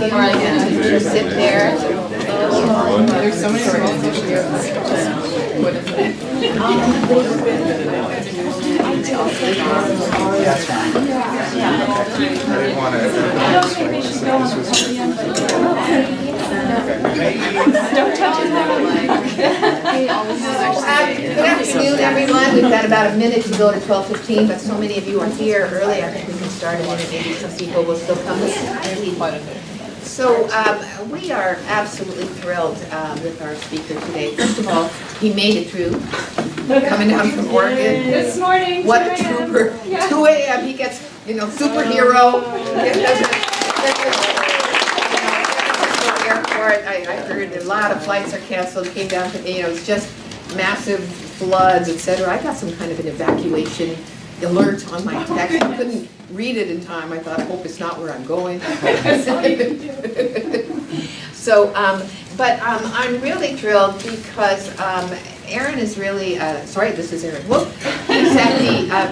before I get to just sit there. There's so many small things here. What is it? That's fine. I didn't want Don't touch Good afternoon, everyone. We've got about a minute to go to 12:15, but so many of you are here early. I think we can start in a minute. Maybe some people will still come. So we are absolutely thrilled with our speaker today. First of all, he made it through, coming down from Oregon. This morning, What a trooper. 2 a.m. he gets, superhero. Airport. I heard a lot of flights are canceled, came down to, it's just massive floods, etc. I got some kind of an evacuation alert on my text. I couldn't read it in time. I thought, I hope it's not where I'm going. So, but I'm really thrilled because Aaron is really, this is Aaron. Well, he's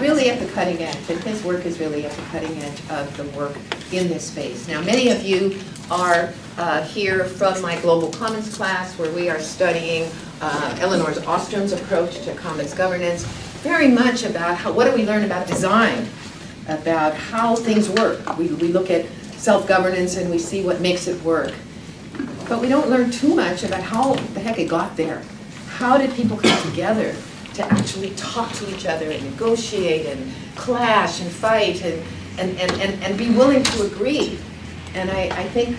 really at the cutting edge, and his work is really at the cutting edge of the work in this space. Now, many of you are here from my Global Commons class, where we are studying Eleanor Ostrom's approach to commons governance, very much about what do we learn about design, about how things work. We look at self-governance and we see what makes it work. But we don't learn too much about how the heck it got there. How did people come together to actually talk to each other and negotiate and clash and fight and be willing to agree? And I think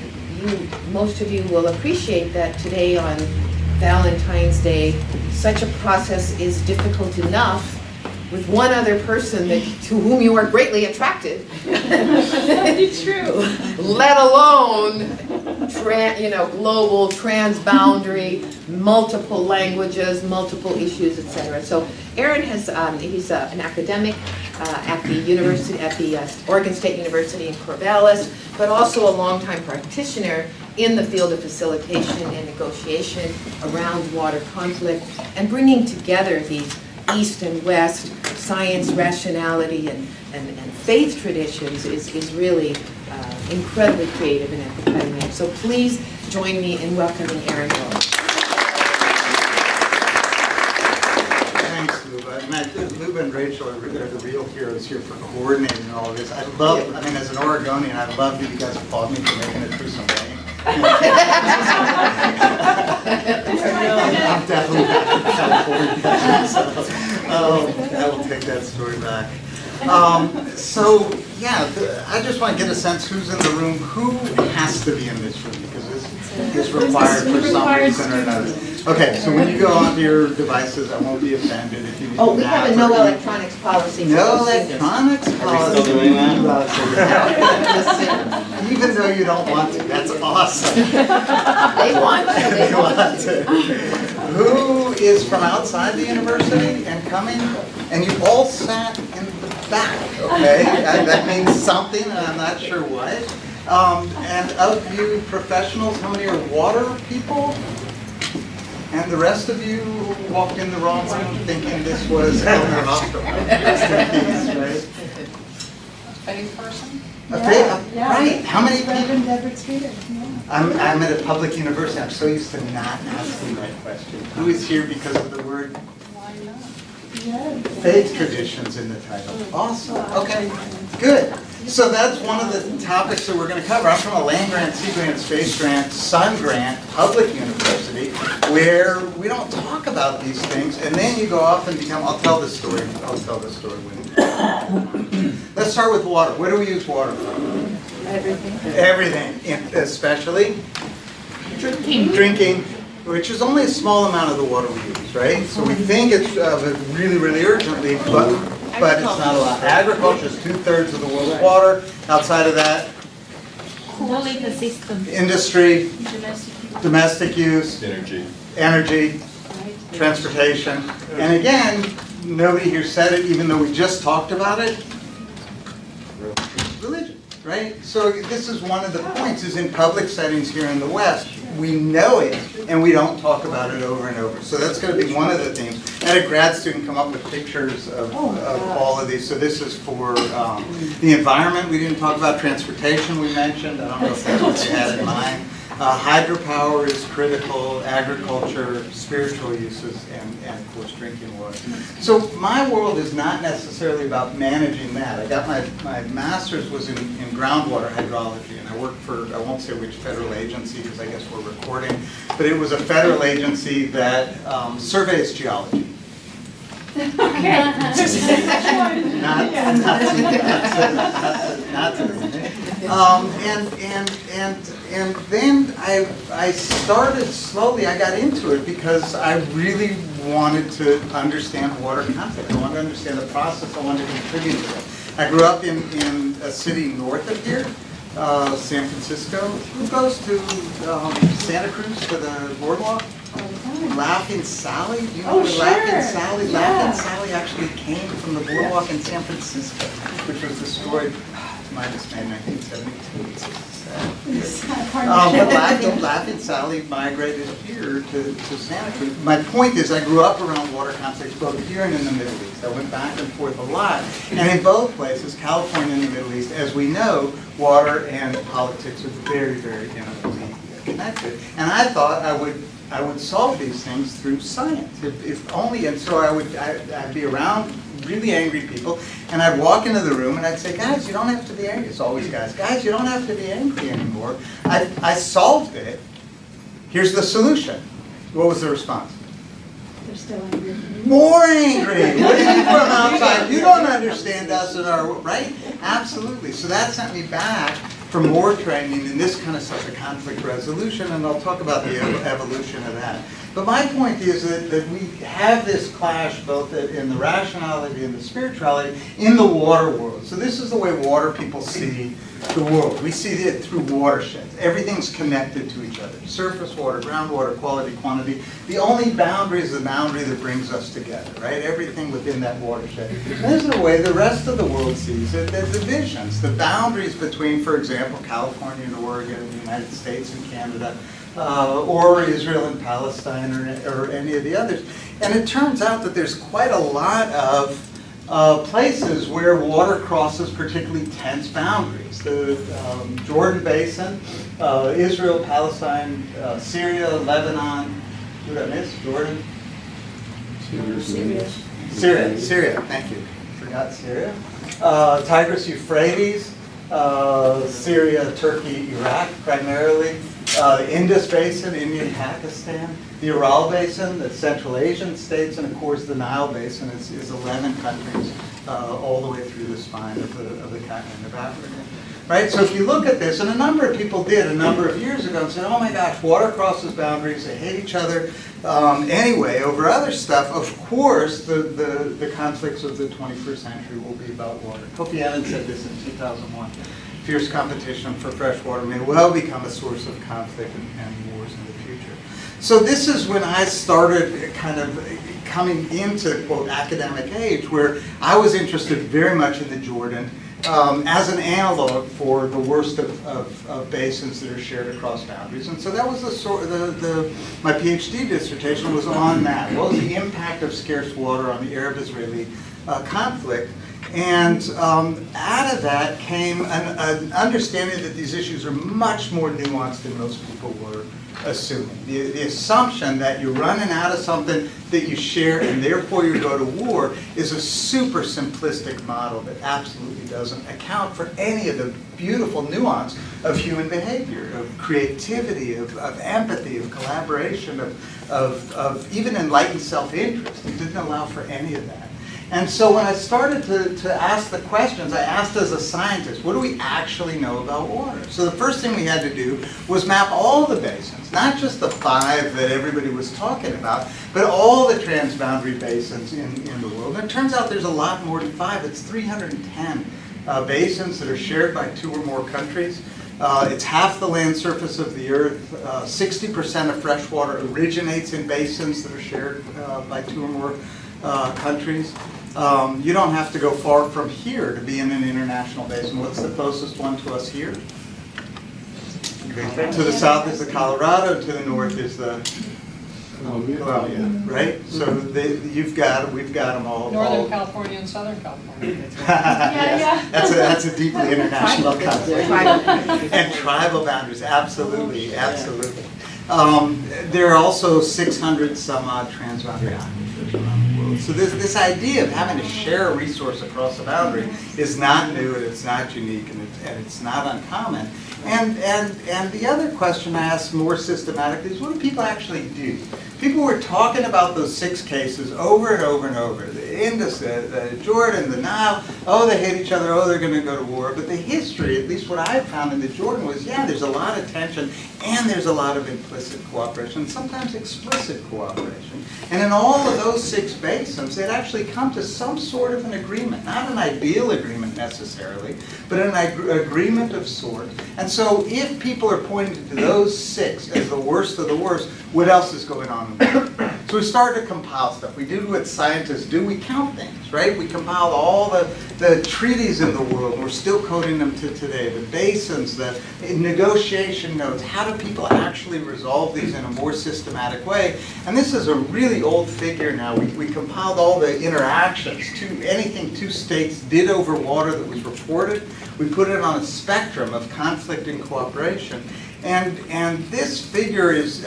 most of you will appreciate that today on Valentine's Day, such a process is difficult enough with one other person to whom you are greatly attracted. It's true. Let alone global, transboundary, multiple languages, multiple issues, etc. So Aaron he's an academic at the university, at the Oregon State University in Corvallis, but also a longtime practitioner in the field of facilitation and negotiation around water conflict, and bringing together these East and West science, rationality, and faith traditions is really incredibly creative and at the cutting edge. So please join me in welcoming Aaron Rowe. Thanks, Luba. Luba and Rachel are the real heroes here for coordinating all of this. As an Oregonian, I love that you guys applaud me for making it through some rain. I'm definitely back in California, so I will take that story back. I just want to get a sense who's in the room, who has to be in this room, because this is required for some reason or another. Okay, so when you go onto your devices, I won't be offended if you need we have a no electronics policy. No electronics policy. Are we still doing that? Even though you don't want to, that's awesome. They want to. They want to. Who is from outside the university and coming? And you all sat in the back, okay? That means something, and I'm not sure what. And of you professionals, how many are water people? And the rest of you walked in the wrong room thinking this was Eleanor Ostrom. Right? Faith person? Right. How many people? Deborah Streeter. I'm at a public university. I'm so used to not asking that question. Who is here because of the word? Why not? Faith traditions in the title. Awesome. Okay. Good. So that's one of the topics that we're going to cover. I'm from a land grant, sea grant, space grant, sun grant, public university, where we don't talk about these things, and then you go off and become, I'll tell this story when let's start with water. What do we use water for? Everything, especially drinking, which is only a small amount of the water we use, right? So we think it's really, really urgently, but it's not a lot. Agriculture is 2/3 of the world's water. Outside of that, Cooling the system. industry, domestic use, energy, Right. transportation. And again, nobody here said it, even though we just talked about it. Religion, right? So this is one of the points, is in public settings here in the West, we know it, and we don't talk about it over and over. So that's going to be one of the themes. had a grad student come up with pictures of all of these. So this is for the environment. We didn't talk about transportation. We mentioned. I don't know if that's what they had in mind. Hydropower is critical, agriculture, spiritual uses, and of course drinking water. So my world is not necessarily about managing that. I got my master's was in groundwater hydrology, and I worked for, I won't say which federal agency because I guess we're recording, but it was a federal agency that surveys geology. And then I started slowly, I got into it because I really wanted to understand water conflict. I wanted to understand the process, I wanted to contribute to it. I grew up in a city north of here, San Francisco. Who goes to Santa Cruz to the boardwalk? Laughing Sally? Do you know where Laughing Sally? Yeah. Laughing Sally actually came from the boardwalk in San Francisco, which was destroyed, minus May 1972. But Laughing Sally migrated here to Santa Cruz. My point is I grew up around water conflicts both here and in the Middle East. I went back and forth a lot. And in both places, California and the Middle East, as we know, water and politics are very, very intimately connected. And I thought I would solve these things through science, if only. And so I'd be around really angry people, and I'd walk into the room and I'd say, guys, you don't have to be angry. It's always guys. Guys, you don't have to be angry anymore. I solved it. Here's the solution. What was the response? They're still angry. More angry. What are you from outside? You don't understand us and our, right? Absolutely. So that sent me back for more training in this kind of stuff, the conflict resolution, and I'll talk about the evolution of that. But my point is that we have this clash both in the rationality and the spirituality in the water world. So this is the way water people see the world. We see it through watersheds. Everything's connected to each other. Surface water, groundwater, quality, quantity. The only boundary is the boundary that brings us together, right? Everything within that watershed. And this is the way the rest of the world sees it. The divisions, the boundaries between, for example, California and Oregon, the United States and Canada, or Israel and Palestine, or any of the others. And it turns out that there's quite a lot of places where water crosses particularly tense boundaries. The Jordan Basin, Israel, Palestine, Syria, Lebanon, who did I miss? Jordan? Syria, thank you. Forgot Syria. Tigris, Euphrates, Syria, Turkey, Iraq primarily. The Indus Basin, India and Pakistan, the Ural Basin, the Central Asian states, and of course the Nile Basin is 11 countries all the way through the spine of the continent of Africa. Right? So if you look at this, and a number of people did a number of years ago and said, oh my gosh, water crosses boundaries, they hate each other. Anyway, over other stuff, of course, the conflicts of the 21st century will be about water. Kofi Annan said this in 2001. Fierce competition for fresh water may well become a source of conflict and wars in the future. So this is when I started kind of coming into, quote, academic age, where I was interested very much in the Jordan as an analog for the worst of basins that are shared across boundaries. And so that was my PhD dissertation was on that. What was the impact of scarce water on the Arab-Israeli conflict? And out of that came an understanding that these issues are much more nuanced than most people were assuming. The assumption that you're running out of something that you share and therefore you go to war is a super simplistic model that absolutely doesn't account for any of the beautiful nuance of human behavior, of creativity, of empathy, of collaboration, of even enlightened self-interest. It didn't allow for any of that. And so when I started to ask the questions, I asked as a scientist, what do we actually know about water? So the first thing we had to do was map all the basins, not just the 5 that everybody was talking about, but all the transboundary basins in the world. And it turns out there's a lot more than 5. It's 310 basins that are shared by 2 or more countries. It's half the land surface of the earth. 60% of fresh water originates in basins that are shared by 2 or more countries. You don't have to go far from here to be in an international basin. What's the closest one to us here? To the south is the Colorado, to the north is the Columbia, right? So we've got them all. Northern California and Southern California. Yes. That's a deeply international conflict. Tribal. And tribal boundaries, absolutely, absolutely. There are also 600 some odd transboundary aquifers around the world. So this idea of having to share a resource across the boundary is not new, and it's not unique, and it's not uncommon. And the other question I ask more systematically is, what do people actually do? People were talking about those 6 cases over and over and over. The Indus, the Jordan, the Nile, oh, they hate each other, oh, they're going to go to war. But the history, at least what I found in the Jordan was, yeah, there's a lot of tension, and there's a lot of implicit cooperation, sometimes explicit cooperation. And in all of those 6 basins, they'd actually come to some sort of an agreement, not an ideal agreement necessarily, but an agreement of sort. And so if people are pointing to those 6 as the worst of the worst, what else is going on in the world? So we started to compile stuff. We do what scientists do. We count things, right? We compiled all the treaties in the world. We're still coding them to today. The basins, the negotiation notes. How do people actually resolve these in a more systematic way? And this is a really old figure now. We compiled all the interactions, anything 2 states did over water that was reported. We put it on a spectrum of conflict and cooperation. And this figure is,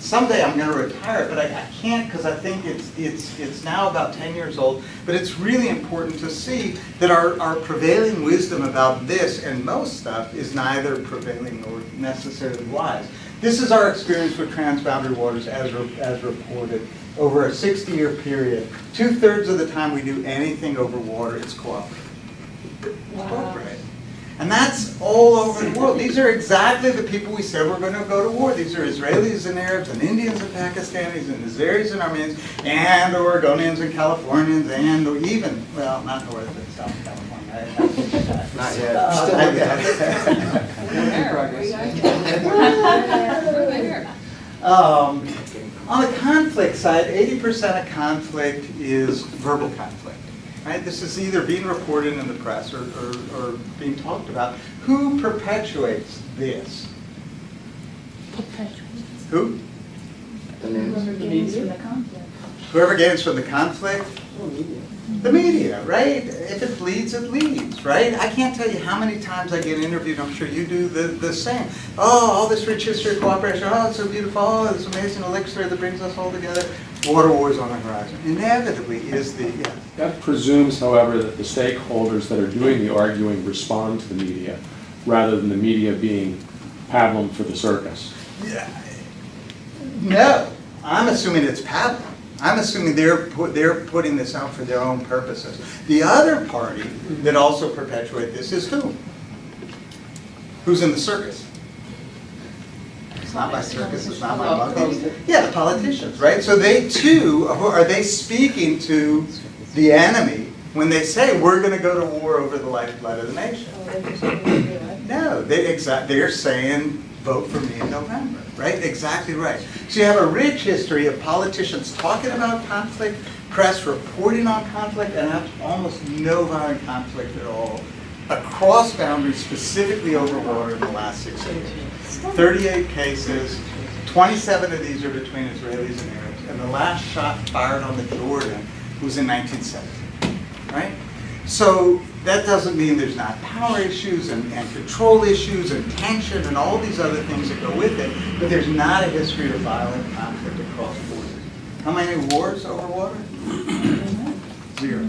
someday I'm going to retire it, but I can't because I think it's now about 10 years old. But it's really important to see that our prevailing wisdom about this and most stuff is neither prevailing nor necessarily wise. This is our experience with transboundary waters as reported over a 60-year period. 2/3 of the time we do anything over water, it's cooperative. Cooperative. And that's all over the world. These are exactly the people we said were going to go to war. These are Israelis and Arabs and Indians and Pakistanis and Azeris and Armenians and Oregonians and Californians and even, well, not North but South California. Not yet. On the conflict side, 80% of conflict is verbal conflict. Right? This is either being reported in the press or being talked about. Who perpetuates this? Who? Whoever gains from the conflict. Whoever gains from the conflict? The media, right? If it bleeds, it leads, right? I can't tell you how many times I get interviewed, I'm sure you do the same. Oh, all this rich history of cooperation, oh, it's so beautiful, oh, this amazing elixir that brings us all together. Water wars on the horizon. Inevitably is the, yeah. That presumes, however, that the stakeholders that are doing the arguing respond to the media, rather than the media being pablum for the circus. Yeah. No, I'm assuming it's pablum. I'm assuming they're putting this out for their own purposes. The other party that also perpetuate this is who? Who's in the circus? It's not my circus, it's not my monkeys. Yeah, the politicians, right? So they too, are they speaking to the enemy when they say we're going to go to war over the lifeblood of the nation? No, they're saying vote for me in November, right? Exactly right. So you have a rich history of politicians talking about conflict, press reporting on conflict, and have almost no violent conflict at all across boundaries, specifically over water in the last 6 years. 38 cases, 27 of these are between Israelis and Arabs, and the last shot fired on the Jordan was in 1970, right? So that doesn't mean there's not power issues and control issues and tension and all these other things that go with it, but there's not a history of violent conflict across borders. How many wars over water? 0.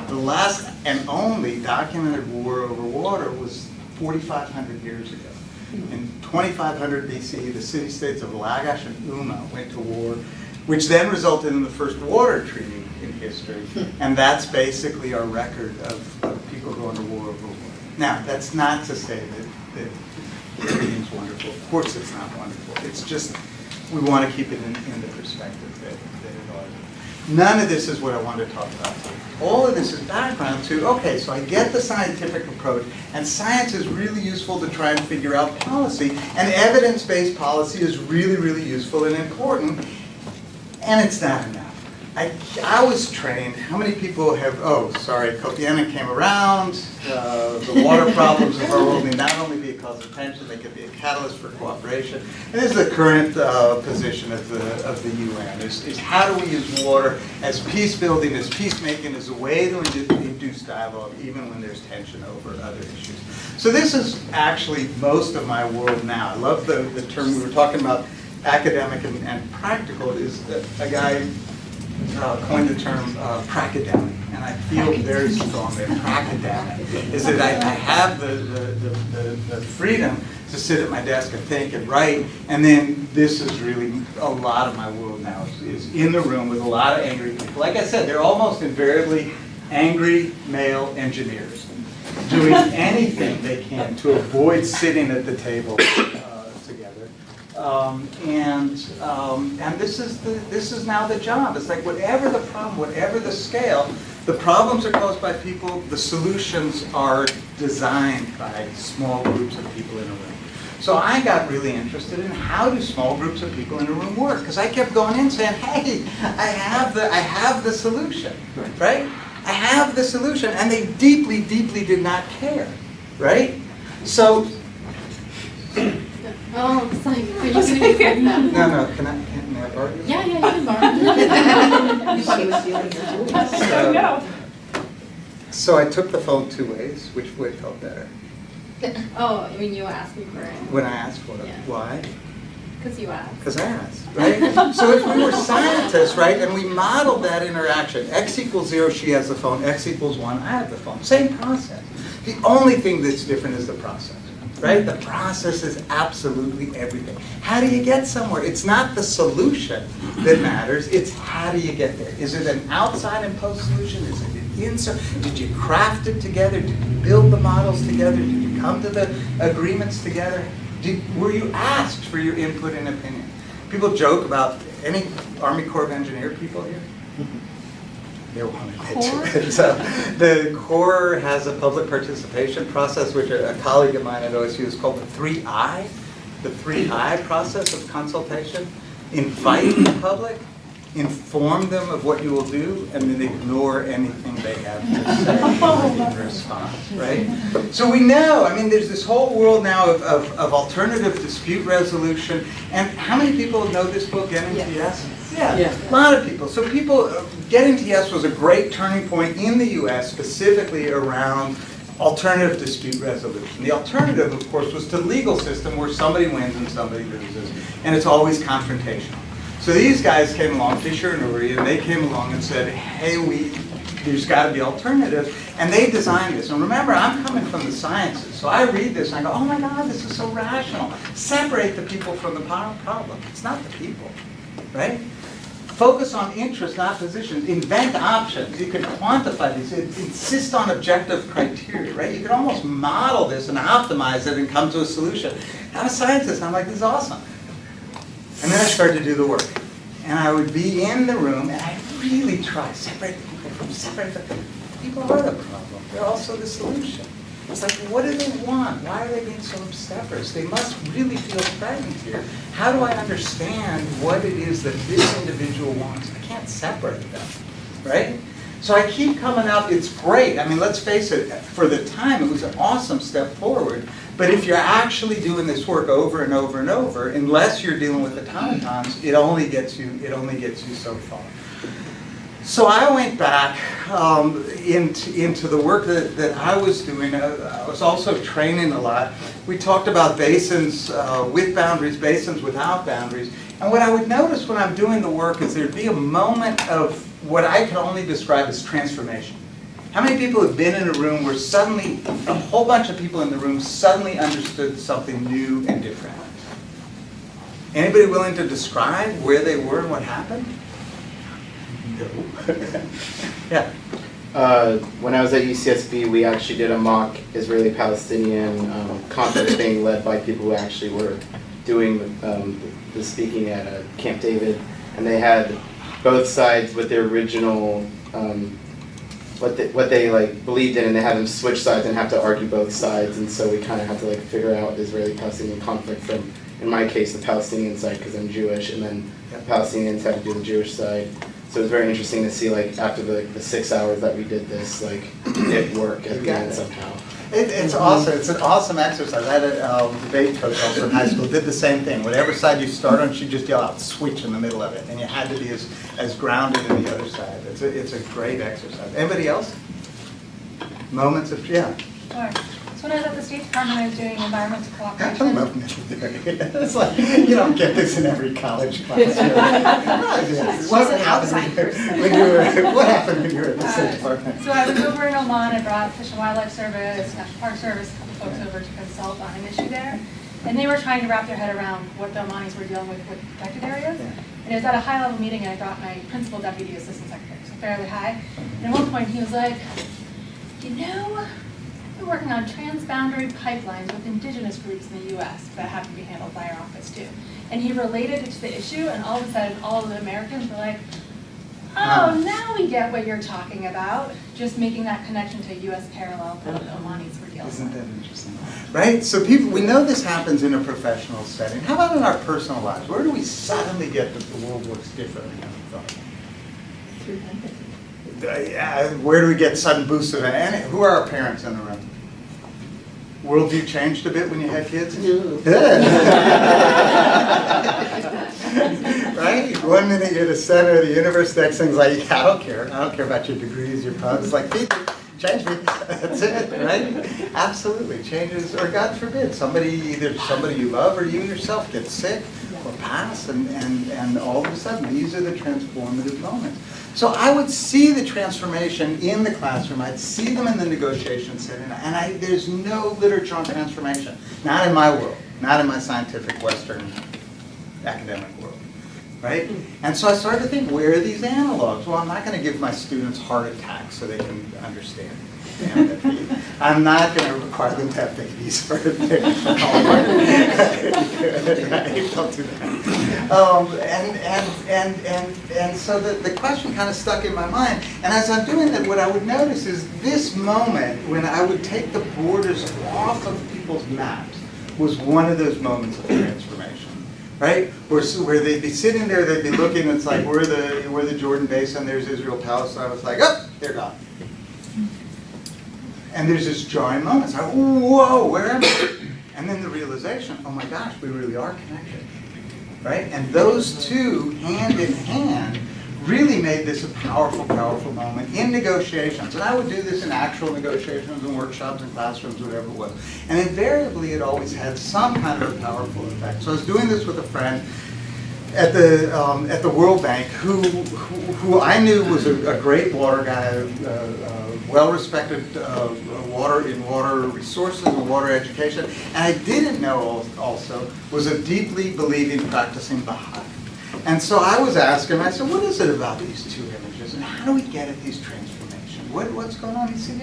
The last and only documented war over water was 4,500 years ago. In 2500 BC, the city-states of Lagash and Umma went to war, which then resulted in the first water treaty in history. And that's basically our record of people going to war over water. Now, that's not to say that everything's wonderful. Of course it's not wonderful. It's just we want to keep it in the perspective that it ought to be. None of this is what I want to talk about today. All of this is background to, okay, so I get the scientific approach, and science is really useful to try and figure out policy, and evidence-based policy is really, really useful and important, and it's not enough. I was trained, how many people have, oh, sorry, Kofi Annan came around, the water problems of our world may not only be a cause of tension, they could be a catalyst for cooperation. And this is the current position of the UN, is how do we use water as peace building, as peacemaking, as a way to induce dialogue, even when there's tension over other issues. So this is actually most of my world now. I love the term, we were talking about academic and practical, is a guy coined the term pracademic, and I feel very strong there. Pracademic is that I have the freedom to sit at my desk and think and write, and then this is really a lot of my world now is in the room with a lot of angry people. Like I said, they're almost invariably angry male engineers doing anything they can to avoid sitting at the table together. And this is now the job. It's like whatever the problem, whatever the scale, the problems are caused by people, the solutions are designed by small groups of people in a room. So I got really interested in how do small groups of people in a room work? Because I kept going in saying, hey, I have the solution, right? I have the solution, and they deeply, deeply did not care, right? So. Oh, it's like, are you going to be good now? No, can I borrow this? Yeah, you can borrow. You thought he was stealing your tools. So I took the phone two ways. Which way felt better? Oh, I mean, you were asking for it. When I asked for it. Yeah. Why? Because you asked. Because I asked, right? So if we were scientists, right, and we modeled that interaction, x equals 0, she has the phone, x equals 1, I have the phone. Same process. The only thing that's different is the process. Right? The process is absolutely everything. How do you get somewhere? It's not the solution that matters, it's how do you get there? Is it an outside imposed solution? Is it an inside? Did you craft it together? Did you build the models together? Did you come to the agreements together? Were you asked for your input and opinion? People joke about any Army Corps of Engineer people here? They won't admit to it. So the Corps has a public participation process, which a colleague of mine at OSU is called the 3I, the 3I process of consultation. Invite the public, inform them of what you will do, and then ignore anything they have to say in response, right? So we know, I mean, there's this whole world now of alternative dispute resolution, and how many people know this book, Getting to Yes? Yeah, a lot of people. So Getting to Yes was a great turning point in the US, specifically around alternative dispute resolution. The alternative, of course, was to the legal system where somebody wins and somebody loses, and it's always confrontational. So these guys came along, Fisher and Uri, and they came along and said, hey, there's got to be alternatives, and they designed this. And remember, I'm coming from the sciences, so I read this and I go, oh my God, this is so rational. Separate the people from the problem. It's not the people, right? Focus on interest, not positions. Invent options. You can quantify these. Insist on objective criteria, right? You can almost model this and optimize it and come to a solution. I'm a scientist. I'm like, this is awesome. And then I started to do the work. And I would be in the room, and I really try separate the people from separate the people. People are the problem. They're also the solution. It's like, what do they want? Why are they being so obstreperous? They must really feel threatened here. How do I understand what it is that this individual wants? I can't separate them, right? So I keep coming up, it's great. I mean, let's face it, for the time, it was an awesome step forward. But if you're actually doing this work over and over and over, unless you're dealing with automatons, it only gets you so far. So I went back into the work that I was doing. I was also training a lot. We talked about basins with boundaries, basins without boundaries. And what I would notice when I'm doing the work is there'd be a moment of what I can only describe as transformation. How many people have been in a room where suddenly, a whole bunch of people in the room suddenly understood something new and different? Anybody willing to describe where they were and what happened? No. Yeah. When I was at UCSB, we actually did a mock Israeli-Palestinian conference thing led by people who actually were doing the speaking at Camp David, and they had both sides with their original what they like believed in, and they had them switch sides and have to argue both sides, and so we kind of had to like figure out Israeli-Palestinian conflict from, in my case, the Palestinian side because I'm Jewish, and then the Palestinians had to do the Jewish side. So it was very interesting to see, like, after the 6 hours that we did this, like, it worked at the end somehow. It's awesome. It's an awesome exercise. I had a debate coach also in high school, did the same thing. Whatever side you start on, she'd just yell out "switch" in the middle of it, and you had to be as grounded in the other side. It's a great exercise. Anybody else? Moments of, yeah. Sure. So when I was at the State Department, I was doing environmental I cooperation. love Middlebury. It's like, you don't get this in every college class. What happened when you were at the State Department? So I was over in Oman. I brought Fish and Wildlife Service, National Park Service, a couple folks over to consult on an issue there. And they were trying to wrap their head around what the Omanis were dealing with protected areas. And it was at a high-level meeting, and I brought my principal deputy assistant secretary, so fairly high. And at one point, he was like, you know, we're working on transboundary pipelines with indigenous groups in the U.S. that have to be handled by our office too. And he related it to the issue, and all of a sudden, all of the Americans were like, oh, now we get what you're talking about. Just making that connection to a U.S. parallel to what the Omanis were dealing with. Isn't that interesting? Right? So people, we know this happens in a professional setting. How about in our personal lives? Where do we suddenly get that the world works differently than we thought? Through empathy. Where do we get sudden boosts of it? And who are our parents in the room? Worldview changed a bit when you had kids? Right? One minute you're the center of the universe, next thing's like, yeah, I don't care about your degrees, your pubs. It's like, feed me, change me. That's it, right? Absolutely. Changes, or God forbid, either somebody you love or you yourself get sick or pass, and all of a sudden, these are the transformative moments. So I would see the transformation in the classroom. I'd see them in the negotiation setting, and there's no literature on transformation. Not in my world, not in my scientific Western academic world, right? And so I started to think, where are these analogs? Well, I'm not going to give my students heart attacks so they can understand. I'm not going to require them to have babies for homework. Don't do that. And so the question kind of stuck in my mind. And as I'm doing that, what I would notice is this moment when I would take the borders off of people's maps was one of those moments of transformation. Right? Where they'd be sitting there, they'd be looking, it's like, we're the Jordan Basin, there's Israel, Palestine. I was like, oh, they're gone. And there's this jarring moment. It's like, whoa, where am I? And then the realization, oh my gosh, we really are connected. Right? And those two, hand in hand, really made this a powerful, powerful moment in negotiations. And I would do this in actual negotiations and workshops and classrooms, whatever it was. And invariably, it always had some kind of a powerful effect. So I was doing this with a friend at the World Bank who I knew was a great water guy, well-respected water resources and water education. And I didn't know also was a deeply believing, practicing Baha'i. And so I was asking him, I said, what is it about these two images? And how do we get at these transformations? What's going on? He said,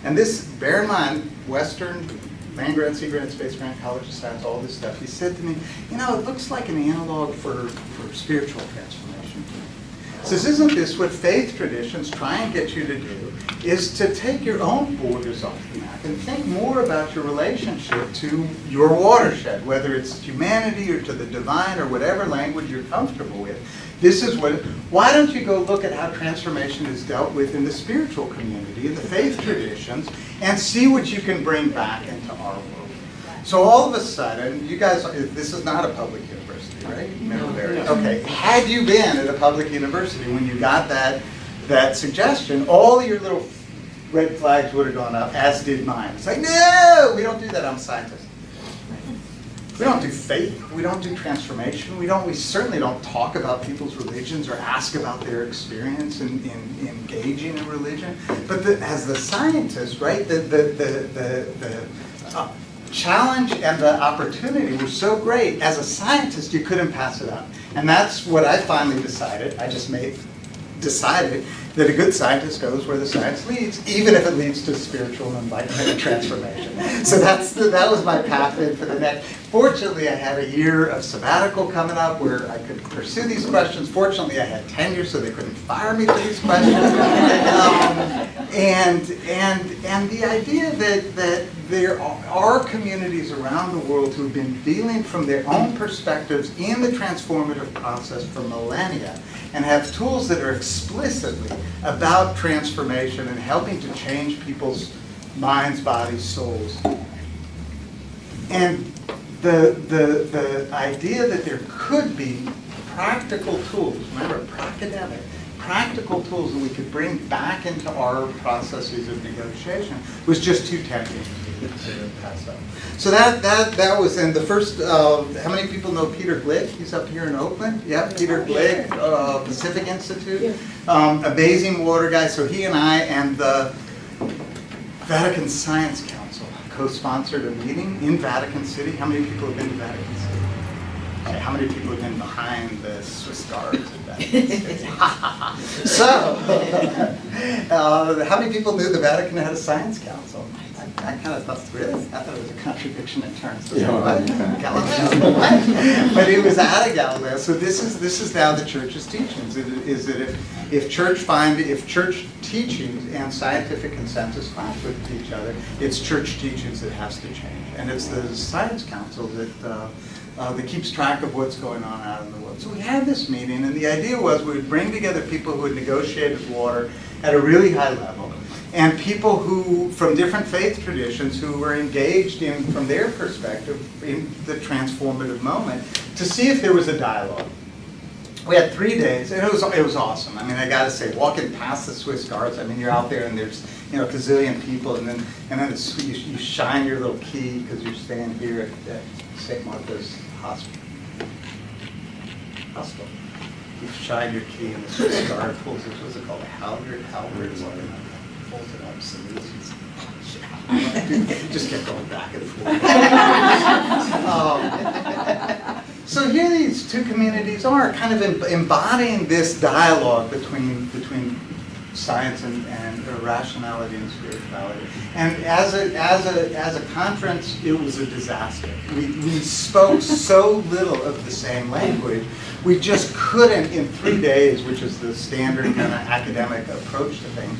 and this, bear in mind, Western, land grant, sea grant, space grant, college of science, all this stuff. He said to me, it looks like an analog for spiritual transformation. He says, isn't this what faith traditions try and get you to do, is to take your own borders off the map and think more about your relationship to your watershed, whether it's humanity or to the divine or whatever language you're comfortable with. Why don't you go look at how transformation is dealt with in the spiritual community, in the faith traditions, and see what you can bring back into our world. So all of a sudden, you guys, this is not a public university, right? Middlebury. Okay, had you been at a public university when you got that suggestion, all your little red flags would have gone up, as did mine. It's like, no, we don't do that, I'm a scientist. We don't do faith, we don't do transformation, we certainly don't talk about people's religions or ask about their experience in engaging in religion. But as the scientist, right, the challenge and the opportunity were so great. As a scientist, you couldn't pass it up. And that's what I finally decided. I just decided that a good scientist goes where the science leads, even if it leads to spiritual enlightenment and transformation. So that was my path in for the next. Fortunately, I had a year of sabbatical coming up where I could pursue these questions. Fortunately, I had tenure, so they couldn't fire me for these questions. And the idea that there are communities around the world who have been dealing from their own perspectives in the transformative process for millennia and have tools that are explicitly about transformation and helping to change people's minds, bodies, souls. And the idea that there could be practical tools, remember, pracademic, practical tools that we could bring back into our processes of negotiation was just too tempting to pass up. So that was in the first, how many people know Peter Glick? He's up here in Oakland. Yeah, Peter Glick, Pacific Institute. Amazing water guy. So he and I and the Vatican Science Council co-sponsored a meeting in Vatican City. How many people have been to Vatican City? Okay, how many people have been behind the Swiss guards at Vatican City? So, how many people knew the Vatican had a science council? I kind of thought, really? I thought it was a contradiction in terms of Galileo. But it was out of Galileo. So this is now the church's teachings. Is that if church teachings and scientific consensus clash with each other, it's church teachings that has to change. And it's the science council that keeps track of what's going on out in the world. So we had this meeting, and the idea was we would bring together people who had negotiated water at a really high level, and people who, from different faith traditions, who were engaged in, from their perspective, in the transformative moment, to see if there was a dialogue. We had 3 days, and it was awesome. I mean, I got to say, walking past the Swiss guards, I mean, you're out there, and there's a gazillion people, and then you shine your little key because you're staying here at St. Martha's Hospital. You shine your key, and the Swiss guard pulls it. What's it called? A halberd. Pulls it up, salutes. Just kept going back and forth. So here these two communities are kind of embodying this dialogue between science and rationality and spirituality. And as a conference, it was a disaster. We spoke so little of the same language. We just couldn't, in 3 days, which is the standard kind of academic approach to things,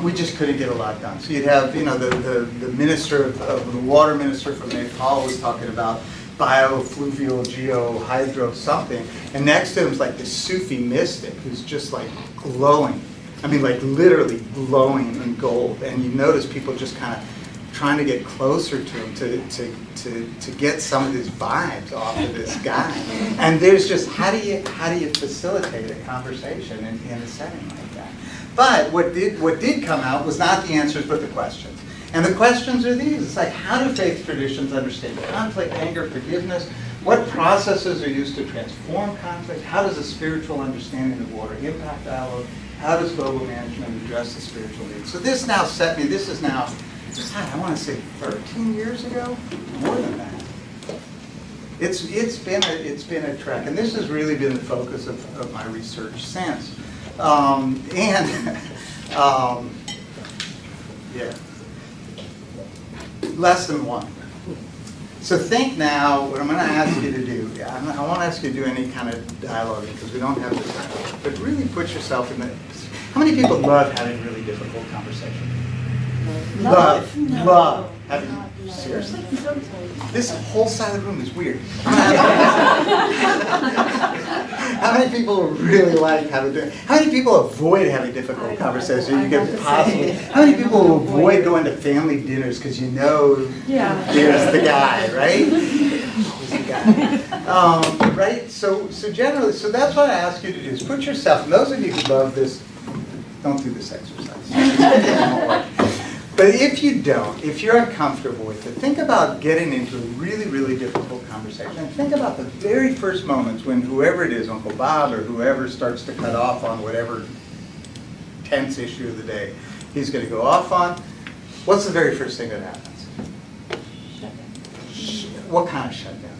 we just couldn't get a lot done. So you'd have, the minister of the water minister from Nepal was talking about biofluvial, geohydro something, and next to him is like this Sufi mystic who's just like glowing. I mean, like literally glowing in gold. And you notice people just kind of trying to get closer to him to get some of his vibes off of this guy. And there's just how do you facilitate a conversation in a setting like that? But what did come out was not the answers, but the questions. And the questions are these. It's like, how do faith traditions understand conflict, anger, forgiveness? What processes are used to transform conflict? How does a spiritual understanding of water impact dialogue? How does global management address the spiritual needs? So this now this is now, I want to say 13 years ago? More than that. It's been a trek, and this has really been the focus of my research since. Yeah. Lesson 1. So think now, what I'm going to ask you to do, I won't ask you to do any kind of dialoguing because we don't have the time, but really put yourself in the, how many people love having really difficult conversations? Love having, seriously? This whole side of the room is weird. How many people really like having, how many people avoid having difficult conversations? You could possibly, how many people avoid going to family dinners because you know there's the guy, right? There's the guy. Right? So generally, so that's what I ask you to do is put yourself, and those of you who love this, don't do this exercise. But if you don't, if you're uncomfortable with it, think about getting into a really, really difficult conversation. And think about the very first moments when whoever it is, Uncle Bob or whoever starts to cut off on whatever tense issue of the day he's going to go off on. What's the very first thing that happens? Shutdown. What kind of shutdown?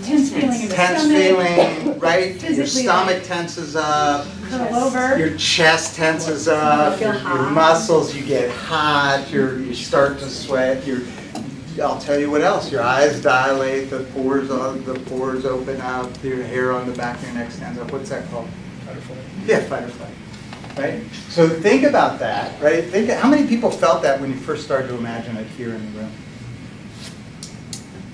Tense feeling in the tense stomach. Feeling, right? Your Physically, stomach tenses up. Curl over. Your chest tenses up. Feel Your hot. muscles, you get hot. You start to sweat. I'll tell you what else. Your eyes dilate. The pores open up. Your hair on the back of your neck stands up. What's that called? Fight or flight. Yeah, fight or flight. right? So think about that, right? Think, how many people felt that when you first started to imagine it here in the room?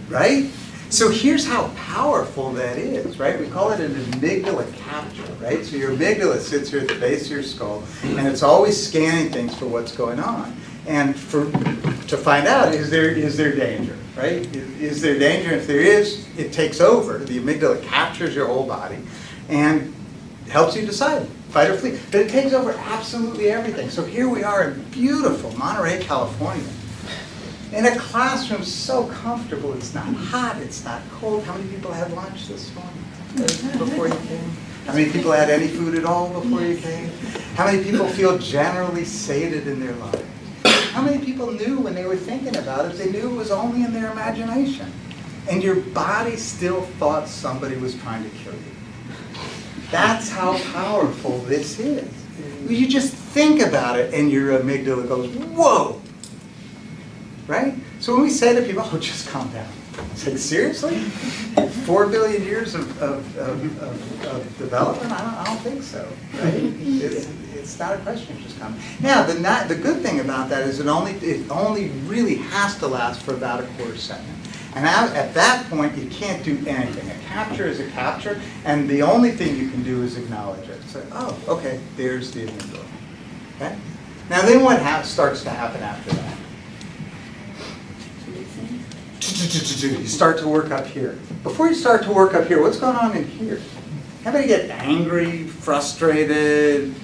Right? So here's how powerful that is, right? We call it an amygdala capture, right? So your amygdala sits here at the base of your skull, and it's always scanning things for what's going on. And to find out, is there danger, right? Is there danger? If there is, it takes over. The amygdala captures your whole body and helps you decide, fight or flee. But it takes over absolutely everything. So here we are in beautiful Monterey, California, in a classroom so comfortable. It's not hot, it's not cold. How many people had lunch this morning before you came? How many people had any food at all before you came? How many people feel generally sated in their lives? How many people knew when they were thinking about it, they knew it was only in their imagination? And your body still thought somebody was trying to kill you. That's how powerful this is. You just think about it and your amygdala goes, whoa! Right? So when we say to people, oh, just calm down. It's like, seriously? 4 billion years of development? I don't think so, right? It's not a question, just calm down. Now, the good thing about that is it only really has to last for about a quarter second. And at that point, you can't do anything. A capture is a capture, and the only thing you can do is acknowledge it. Say, oh, okay, there's the amygdala. Okay? Now then what starts to happen after that? You start to work up here. Before you start to work up here, what's going on in here? Everybody get angry, frustrated,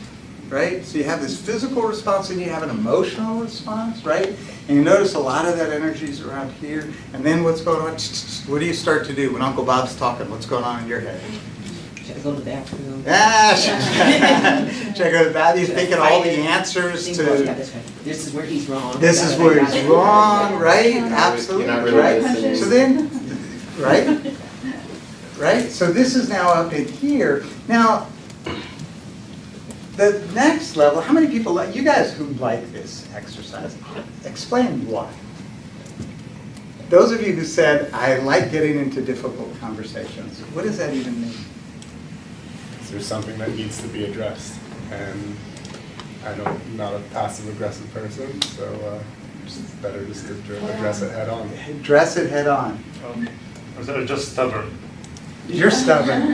right? So you have this physical response and you have an emotional response, right? And you notice a lot of that energy is around here. And then what's going on? What do you start to do when Uncle Bob's talking? What's going on in your head? Should I go to the bathroom? Should I go to the bathroom? You're thinking all the answers to... This is where he's wrong. This is where he's wrong, right? Absolutely, right? So then, right? So this is now up in here. Now, the next level, how many people, you guys who like this exercise, explain why. Those of you who said, I like getting into difficult conversations, what does that even mean? There's something that needs to be addressed, and I'm not a passive-aggressive person, so it's better just to address it head on. Address it head on. Or is that just stubborn? You're stubborn.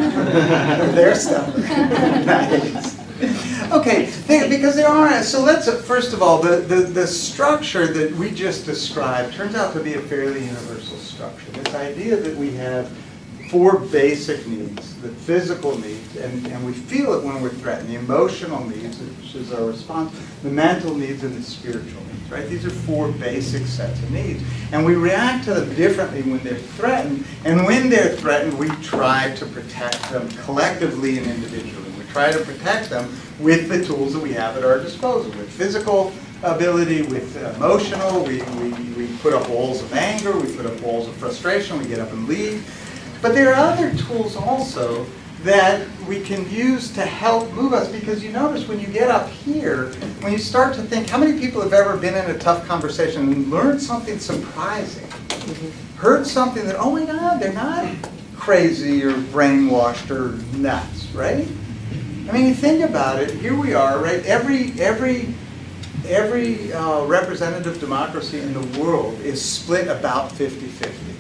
They're stubborn. Nice. Okay, because there are, so let's, first of all, the structure that we just described turns out to be a fairly universal structure. This idea that we have 4 basic needs, the physical needs, and we feel it when we're threatened, the emotional needs, which is our response, the mental needs, and the spiritual needs, right? These are 4 basic sets of needs. And we react to them differently when they're threatened, and when they're threatened, we try to protect them collectively and individually. We try to protect them with the tools that we have at our disposal, with physical ability, with emotional, we put up walls of anger, we put up walls of frustration, we get up and leave. But there are other tools also that we can use to help move us, because you notice when you get up here, when you start to think, how many people have ever been in a tough conversation and learned something surprising? Heard something that, oh my God, they're not crazy or brainwashed or nuts, right? I mean, you think about it, here we are, right? Every representative democracy in the world is split about 50-50.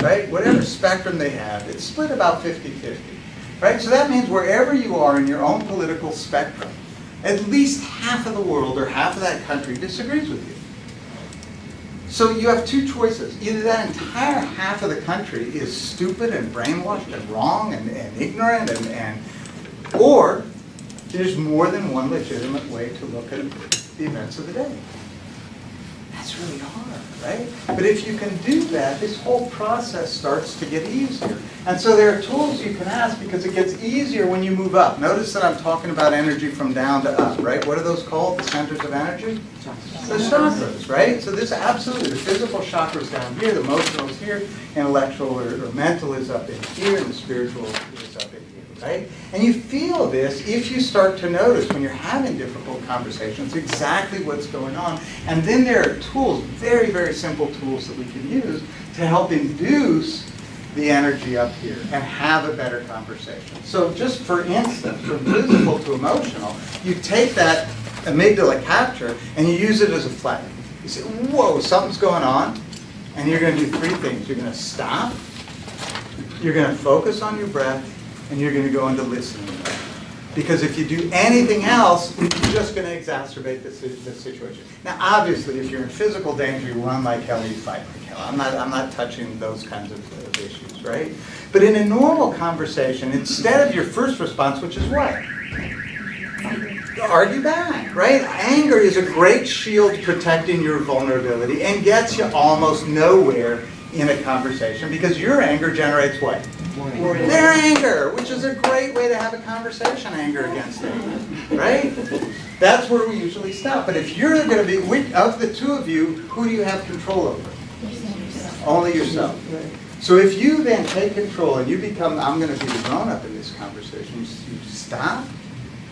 Right? Whatever spectrum they have, it's split about 50-50. Right? So that means wherever you are in your own political spectrum, at least half of the world or half of that country disagrees with you. So you have 2 choices. Either that entire half of the country is stupid and brainwashed and wrong and ignorant, or there's more than one legitimate way to look at the events of the day. That's really hard, right? But if you can do that, this whole process starts to get easier. And so there are tools you can ask, because it gets easier when you move up. Notice that I'm talking about energy from down to up, right? What are those called, the centers of energy? The chakras, right? So this absolutely, the physical chakra is down here, the emotional is here, intellectual or mental is up in here, and the spiritual is up in here, right? And you feel this if you start to notice when you're having difficult conversations exactly what's going on. And then there are tools, very, very simple tools that we can use to help induce the energy up here and have a better conversation. So just for instance, from physical to emotional, you take that amygdala capture and you use it as a flag. You say, whoa, something's going on, and you're going to do three things. You're going to stop, you're going to focus on your breath, and you're going to go into listening. Because if you do anything else, you're just going to exacerbate the situation. Now, obviously, if you're in physical danger, you run like hell, you fight like hell. I'm not touching those kinds of issues, right? But in a normal conversation, instead of your first response, which is what? Argue back, right? Anger is a great shield protecting your vulnerability and gets you almost nowhere in a conversation because your anger generates what? Their anger, which is a great way to have a conversation, anger against them, right? That's where we usually stop. But if you're going to be, of the two of you, who do you have control over? Only yourself. So if you then take control and you become, I'm going to be the grown-up in this conversation, you stop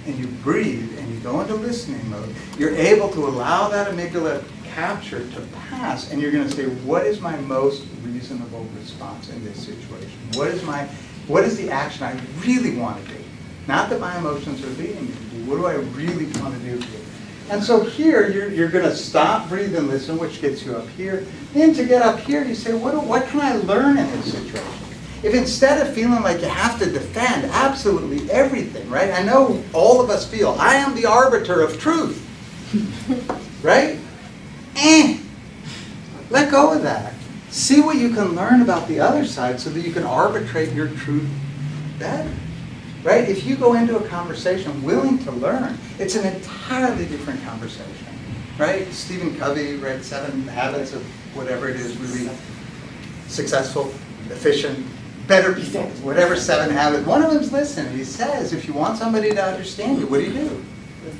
and you breathe and you go into listening mode, you're able to allow that amygdala capture to pass, and you're going to say, what is my most reasonable response in this situation? What is the action I really want to do? Not that my emotions are leading me to do. What do I really want to do here? And so here, you're going to stop, breathe, and listen, which gets you up here. Then to get up here, you say, what can I learn in this situation? If instead of feeling like you have to defend absolutely everything, right? I know all of us feel, I am the arbiter of truth, right? Let go of that. See what you can learn about the other side so that you can arbitrate your truth better, right? If you go into a conversation willing to learn, it's an entirely different conversation, right? Stephen Covey read 7 Habits of whatever it is, really successful, efficient, better people, whatever 7 habits. One of them's listen. He says, if you want somebody to understand you, what do?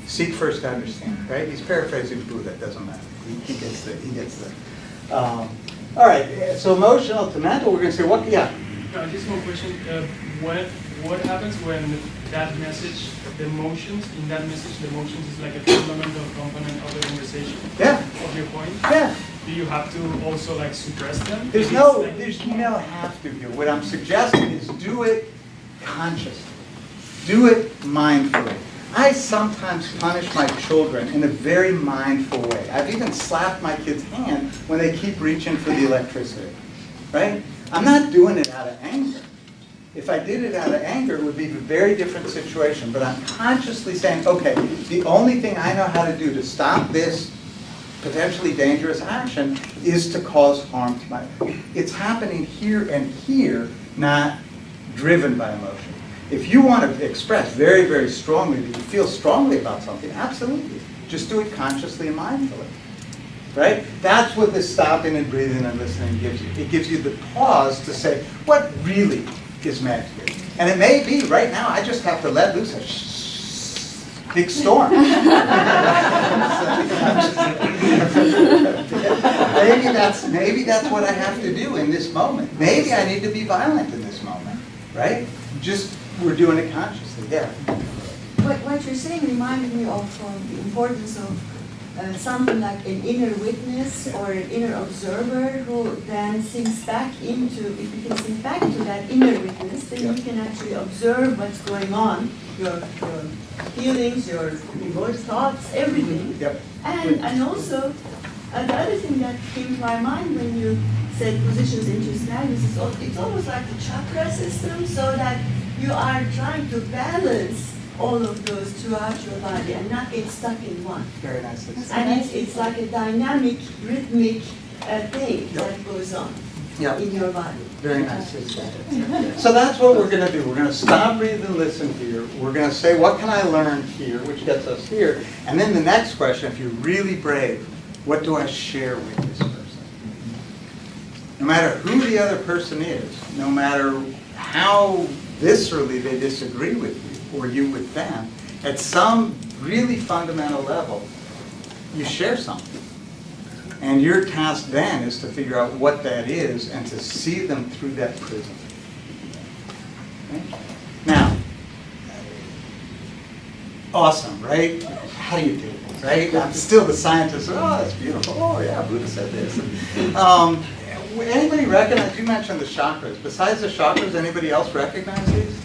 Seek first to understand, right? He's paraphrasing Buddha, it doesn't matter. He gets the. All right, so emotional to mental, we're going to say, what, yeah? Just one question. What happens when that message, the emotions, in that message, the emotions is like a fundamental component of the conversation? Yeah. Of your point? Yeah. Do you have to also like suppress them? There's no have to here. What I'm suggesting is do it consciously. Do it mindfully. I sometimes punish my children in a very mindful way. I've even slapped my kid's hand when they keep reaching for the electricity, right? I'm not doing it out of anger. If I did it out of anger, it would be a very different situation. But I'm consciously saying, okay, the only thing I know how to do to stop this potentially dangerous action is to cause harm to my... It's happening here and here, not driven by emotion. If you want to express very, very strongly that you feel strongly about something, absolutely. Just do it consciously and mindfully, right? That's what this stopping and breathing and listening gives you. It gives you the pause to say, what really is meant here? And it may be, right now, I just have to let loose a big storm. Maybe that's what I have to do in this moment. Maybe I need to be violent in this moment, right? We're doing it consciously, yeah. What you're saying reminded me of the importance of something like an inner witness or an inner observer who then sinks back into, if you can sink back to that inner witness, then you can actually observe what's going on, your feelings, your thoughts, everything. Yep. And also, the other thing that came to my mind when you said positions, interests, values, it's almost like the chakra system, so that you are trying to balance all of those throughout your body and not get stuck in one. Very nicely said. And it's like a dynamic, rhythmic thing that goes on in your body. Very nicely said. So that's what we're going to do. We're going to stop, breathe, and listen here. We're going to say, what can I learn here, which gets us here. And then the next question, if you're really brave, what do I share with this person? No matter who the other person is, no matter how viscerally they disagree with you, or you with them, at some really fundamental level, you share something. And your task then is to figure out what that is and to see them through that prism. Okay? Now, awesome, right? How do you do it, right? I'm still the scientist. Oh, that's beautiful. Oh, yeah, Buddha said this. Anybody recognize, you mentioned the chakras. Besides the chakras, anybody else recognize these?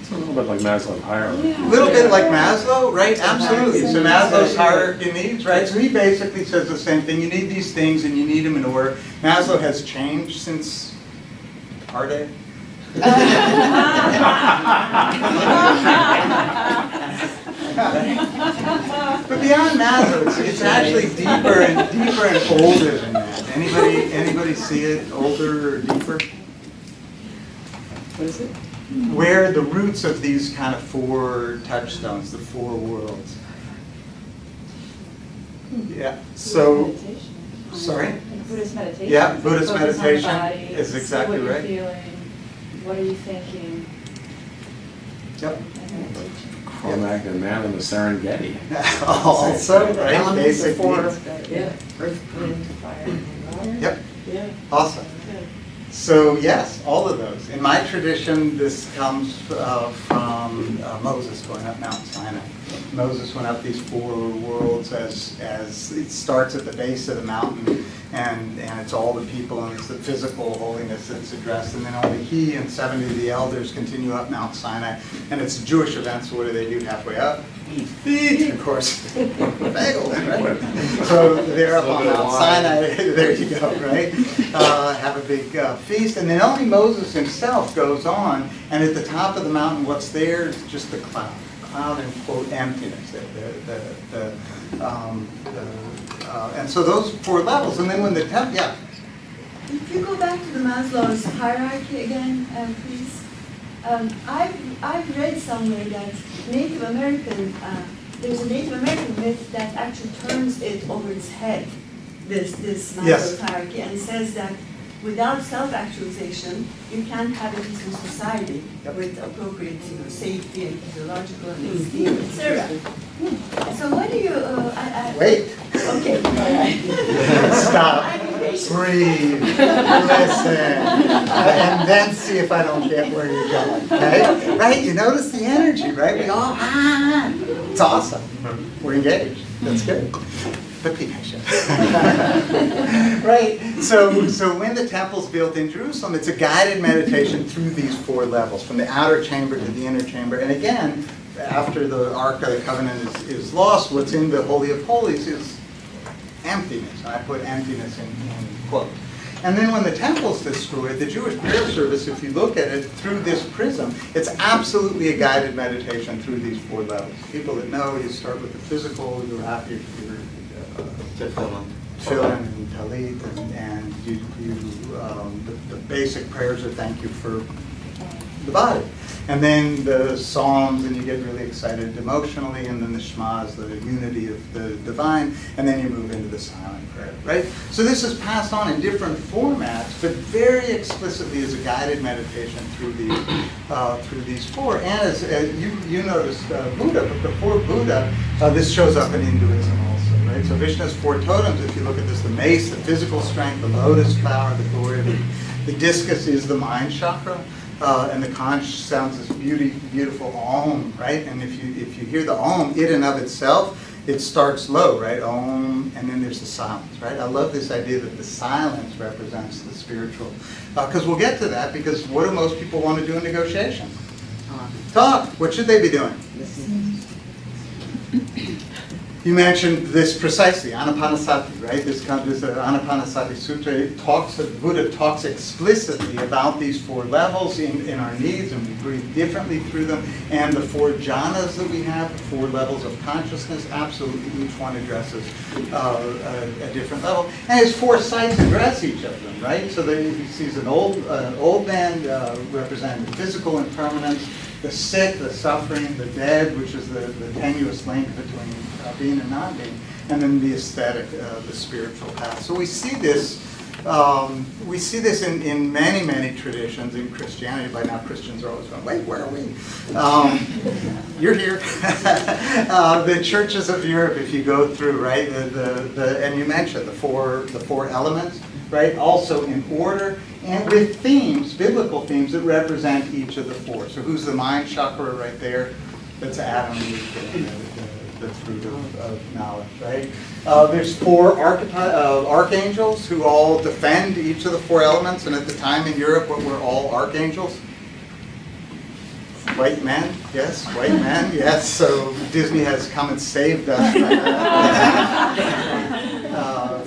It's a little bit like Maslow's hierarchy. A little bit like Maslow, right? Absolutely. So Maslow's hierarchy of needs, right? So he basically says the same thing. You need these things and you need them in order. Maslow has changed since our day. But beyond Maslow, it's actually deeper and older than that. Anybody see it older or deeper? What is it? Where are the roots of these kind of four touchstones, the four worlds? Yeah. So, sorry? Buddhist meditation. Yeah, Buddhist Focus on the meditation body, is exactly see what right. you're feeling, what are you thinking? Yep. Cormac and Man in the Serengeti. Also, right? Elements Basic of four, needs. yeah, earth, wind, fire, and water. Yep. Yeah. Awesome. So yes, all of those. In my tradition, this comes from Moses going up Mount Sinai. Moses went up these four worlds as it starts at the base of the mountain, and it's all the people, and it's the physical holiness that's addressed, and then only he and 70 of the elders continue up Mount Sinai, and it's a Jewish event, so what do halfway up? Eat, of course. Bagel, right? So they're up on Mount Sinai, there you go, right? Have a big feast, and then only Moses himself goes on, and at the top of the mountain, what's there is just the cloud. Cloud and quote emptiness. And so those four levels, and then when the yeah. If you go back to the Maslow's hierarchy again, please. I've read somewhere that Native American, there's a Native American myth that actually turns it over its head, this Maslow's Yes. hierarchy, and says that without self-actualization, you can't have a decent society with appropriate safety and physiological and esteem, etc. So what do you, Wait. Okay, all right. Stop. Breathe. Listen. And then see if I don't get where you're going. Okay? Right? You notice the energy, right? We all, it's awesome. We're engaged. That's good. But be patient. Right? So when the temple's built in Jerusalem, it's a guided meditation through these four levels, from the outer chamber to the inner chamber. And again, after the Ark of the Covenant is lost, what's in the Holy of Holies is emptiness. And I put emptiness in quotes. And then when the temple's destroyed, the Jewish prayer service, if you look at it through this prism, it's absolutely a guided meditation through these four levels. People that know, you start with the physical, you wrap your tefillin and talit, and the basic prayers are thank you for the body. And then the Psalms, and you get really excited emotionally, and then the Shema is the unity of the divine, and then you move into the silent prayer, right? So this is passed on in different formats, but very explicitly as a guided meditation through these four. And as you noticed Buddha, but before Buddha, this shows up in Hinduism also, right? So Vishnu's four totems, if you look at this, the mace, the physical strength, the lotus flower, the glory, the discus is the mind chakra. And the conch sounds this beautiful Om, right? And if you hear the Om, it in of itself, it starts low, right? Om, and then there's the silence, right? I love this idea that the silence represents the spiritual. Because we'll get to that, because what do most people want to do in negotiation? Talk. What should they be doing? You mentioned this precisely, Anapanasati, right? This Anapanasati Sutra, Buddha talks explicitly about these four levels in our needs, and we breathe differently through them. And the four jhanas that we have, the four levels of consciousness, absolutely each one addresses a different level. And his four sights address each of them, right? So he sees an old man representing the physical impermanence, the sick, the suffering, the dead, which is the tenuous link between being and not being, and then the aesthetic, the spiritual path. So we see this in many traditions in Christianity. By now Christians are always going, wait, where are we? You're here. The churches of Europe, if you go through, right, and you mentioned the four elements, right, also in order, and with themes, biblical themes that represent each of the four. So who's the mind chakra right there? That's Adam, the the fruit of knowledge, right? There's 4 archangels who all defend each of the 4 elements, and at the time in Europe, what were all archangels? White men, yes, white men, yes. So Disney has come and saved us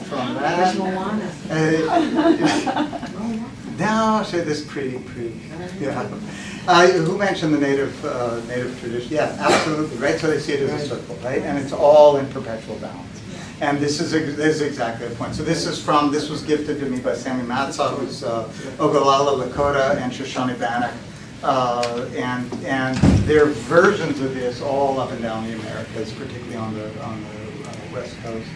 from that. No, so this pretty, yeah. Who mentioned the native tradition? Yeah, absolutely, right? So they see it as a circle, right? And it's all in perpetual balance. And this is exactly the point. So this was gifted to me by Sammy Matza, who's Ogallala Lakota, and Shoshone Bannock. And there are versions of this all up and down the Americas, particularly on the West Coast.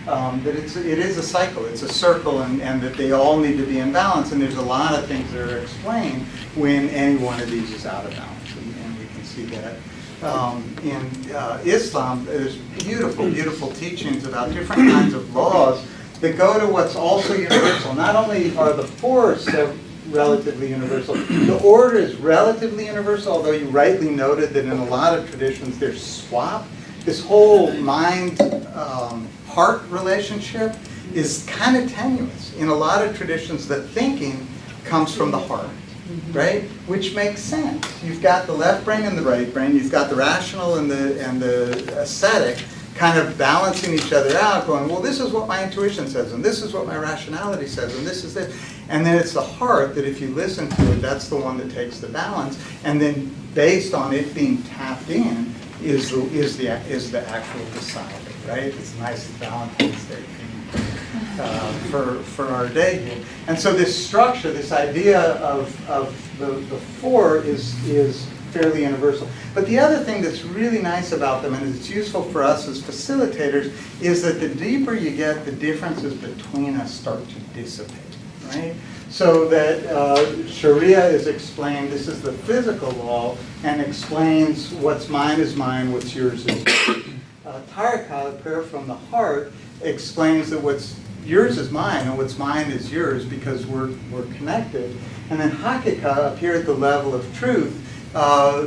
That it is a cycle, it's a circle, and that they all need to be in balance. And there's a lot of things that are explained when any one of these is out of balance, and we can see that. In Islam, there's beautiful, beautiful teachings about different kinds of laws that go to what's also universal. Not only are the force relatively universal, the order is relatively universal, although you rightly noted that in a lot of traditions there's swap. This whole mind-heart relationship is kind of tenuous. In a lot of traditions, the thinking comes from the heart, right? Which makes sense. You've got the left brain and the right brain. You've got the rational and the aesthetic kind of balancing each other out, going, well, this is what my intuition says, and this is what my rationality says, and this is it. And then it's the heart that if you listen to it, that's the one that takes the balance. And then based on it being tapped in is the actual decider, right? It's a nice Valentine's Day theme for our day here. And so this structure, this idea of the 4 is fairly universal. But the other thing that's really nice about them, and it's useful for us as facilitators, is that the deeper you get, the differences between us start to dissipate, right? So that Sharia is explained, this is the physical law, and explains what's mine is mine, what's yours is yours. Tariqah, prayer from the heart, explains that what's yours is mine and what's mine is yours because we're connected. And then Hakika, up here at the level of truth,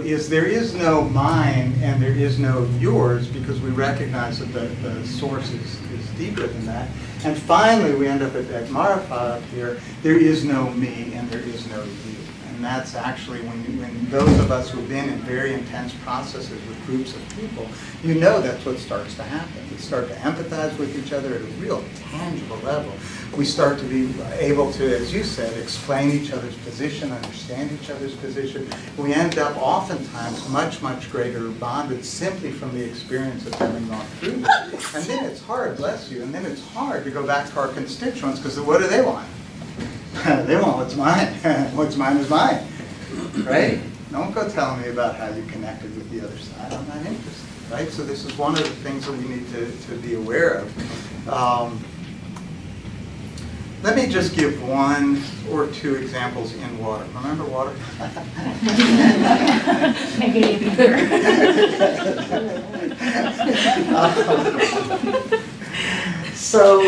is there is no mine and there is no yours because we recognize that the source is deeper than that. And finally, we end up at Marifah up here, there is no me and there is no you. And that's actually when those of us who've been in very intense processes with groups of people, you know that's what starts to happen. We start to empathize with each other at a real tangible level. We start to be able to, as you said, explain each other's position, understand each other's position. We end up oftentimes much, much greater bonded simply from the experience of having gone through this. And then it's hard, bless you, and then it's hard to go back to our constituents because what do they want? They want what's mine. What's mine is mine, right? Don't go telling me about how you connected with the other side. I'm not interested, right? So this is one of the things that we need to be aware of. Let me just give 1 or 2 examples in water. Remember water? So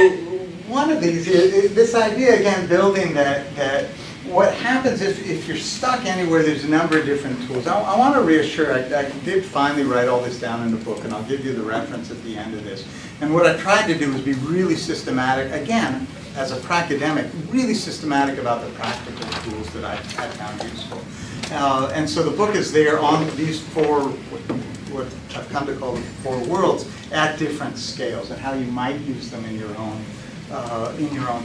one of these is this idea, again, building that what happens if you're stuck anywhere, there's a number of different tools. I want to reassure, I did finally write all this down in the book, and I'll give you the reference at the end of this. And what I tried to do was be really systematic, again, as a pracademic, really systematic about the practical tools that I found useful. And so the book is there on these 4, what I've come to call the 4 worlds, at different scales, and how you might use them in your own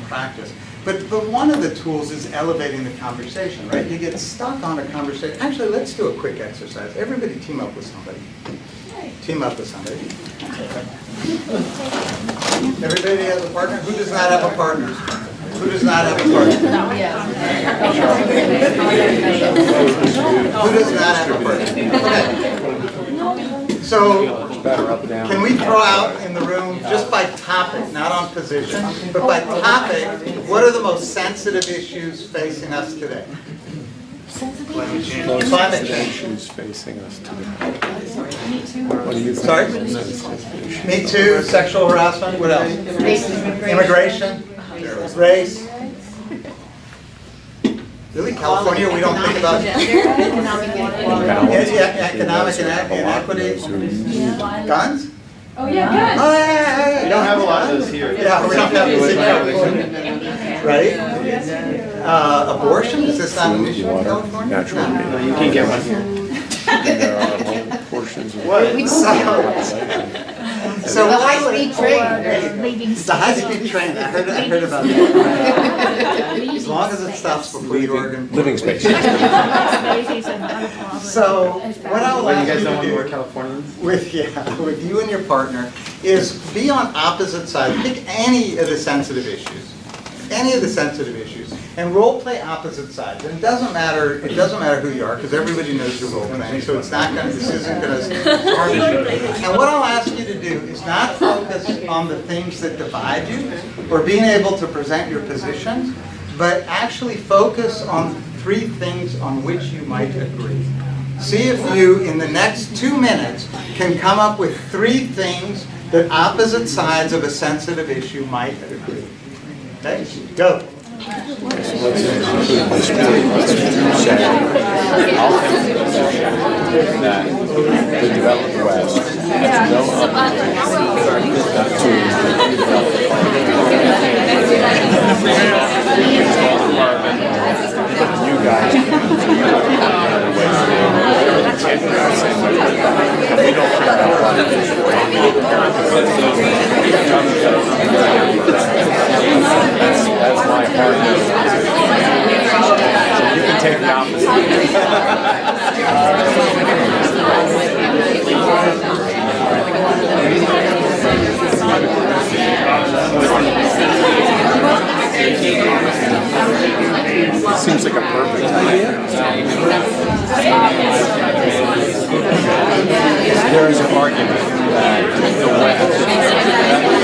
practice. But one of the tools is elevating the conversation, right? You get stuck on a conversation. Actually, let's do a quick exercise. Everybody team up with somebody. Team up with somebody. Everybody has a partner? Who does not have a partner? Who does not have a partner? Who does not have a partner? Okay. So, can we throw out in the room, just by topic, not on position, but by topic, what are the most sensitive issues facing us today? Climate change issues facing us today. What do you think? Sorry? Me Too, sexual harassment, what else? Immigration, race. Really, California, we don't think about economic inequity, guns? Oh, yeah, good. Oh, yeah. We don't have a lot of those here. Yeah, we don't have those in California. Ready? Abortion, is this not an issue in California? Natural No. meat. No, you can't get one here. There are whole portions of What? the So The what I high-speed train. Leaving It's the high-speed train, I heard about that. As long as it stops before the Oregon. living space. So, what I'll What, you ask guys you don't to want do more Californians? with you and your partner is be on opposite sides. Pick any of the sensitive issues, and role play opposite sides. And it doesn't matter who you are, because everybody knows your role playing. So this isn't gonna harm you. And what I'll ask you to do is not focus on the things that divide you or being able to present your position, but actually focus on 3 things on which you might agree. See if you, in the next 2 minutes, can come up with 3 things that opposite sides of a sensitive issue might agree. Okay, go. Let's include this point, let's say, I'll take the position that the developed West has no obligation to develop the you guys can other ways to get the same way. We don't care about that's my heart. So you can take the Seems like a perfect idea. There is an argument that the West,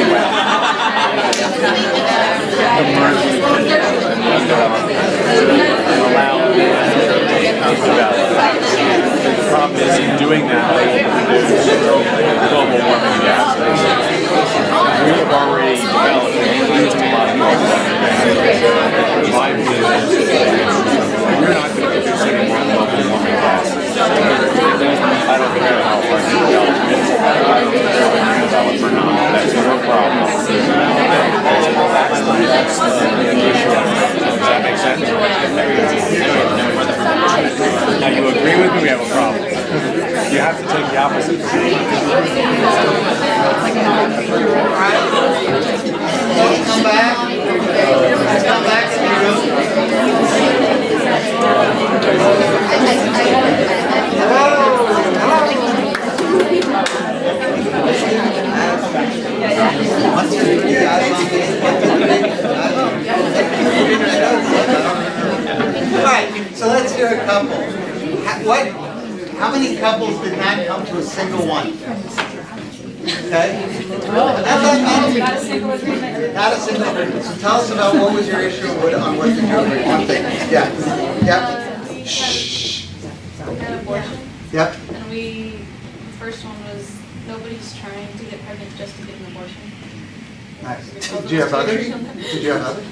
allow the problem is in doing that, global warming gases. We have already developed a lot of my view is we're not going to produce any more global warming gases. I don't care how hard you develop it. I don't care if you develop or not. That's your problem. That's the issue. Does that make sense? Now you agree with me, we have a problem. You have to take the opposite. Come back. Come back in the room. Alright, so let's hear a couple. How many couples did not come to a single one? Okay? Not a single agreement. Not a single agreement. So tell us about what was your issue on what did you agree? One thing. Yeah. Yep. Shh. We had abortion, Yep. and the first one was nobody's trying to get pregnant just to get an abortion. Nice. Did you have others? Did you have others?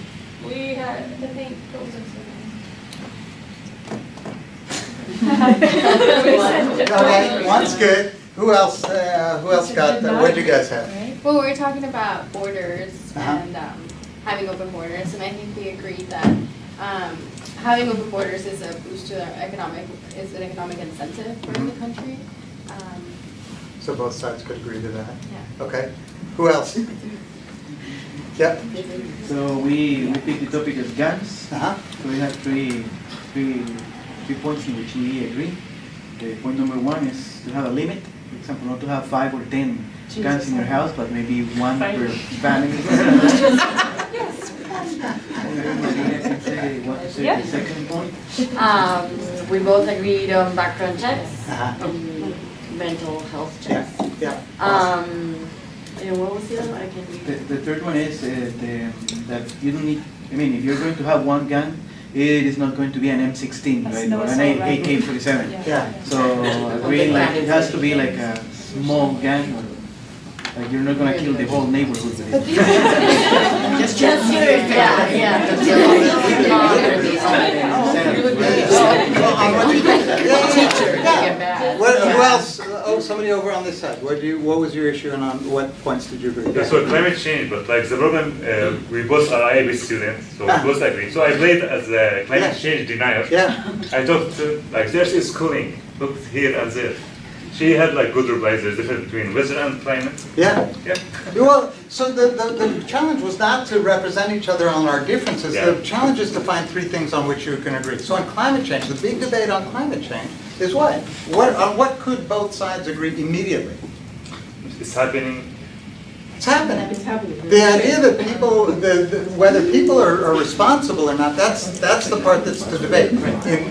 We had, I think, what was it? Okay, one's good. Who else got that? What did you guys have? Well, we were talking about borders Uh-huh. and having open borders, and I think we agreed that having open borders is a boost to an economic incentive for the country. So both sides could agree to that? Yeah. Okay. Who else? Yep. So we picked the topic as guns. Uh-huh. So we have three points in which we agree. The point number 1 is to have a limit. For example, not to have 5 or 10 guns in your house, but maybe 1 per family. What to say the second point? We both agreed on background checks, Uh-huh. mental health checks. Yeah. And what was the other one? I can't read. The third one is that you don't need, I mean, if you're going to have one gun, it is not going to be an M16, right, or an AK-47. Yeah. So agreeing like it has to be like a small gun, or like you're not gonna kill the whole neighborhood with it. Just yours, yeah. Who else? Oh, somebody somebody over on this side. What was your issue, and on what points did you agree? Yeah, so climate change, but like the problem, we both are IAB students, so we both agree. So I played as a climate change denier. Yeah. I talked to, like, the Earth is cooling, look here and there. She had like good replies, there's difference between weather and climate. Yeah. Yeah. Well, so the challenge was not to represent each other on our differences. Yeah. The challenge is to find three things on which you can agree. So on climate change, the big debate on climate change is what? On what could both sides agree immediately? It's happening. It's happening. It's happening. The idea that people, whether people are responsible or not, that's the part that's the debate.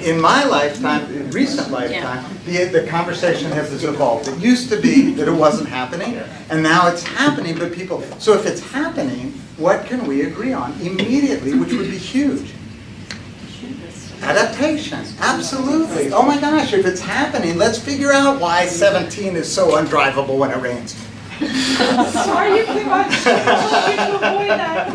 In my lifetime, in recent lifetime, the conversation has evolved. It used to be that it wasn't happening, and now it's happening, but people, so if it's happening, what can we agree on immediately, which would be huge? Adaptation, absolutely. Oh my gosh, if it's happening, let's figure out why 17 is so undrivable when it rains. Sorry, you came on, trying to avoid that.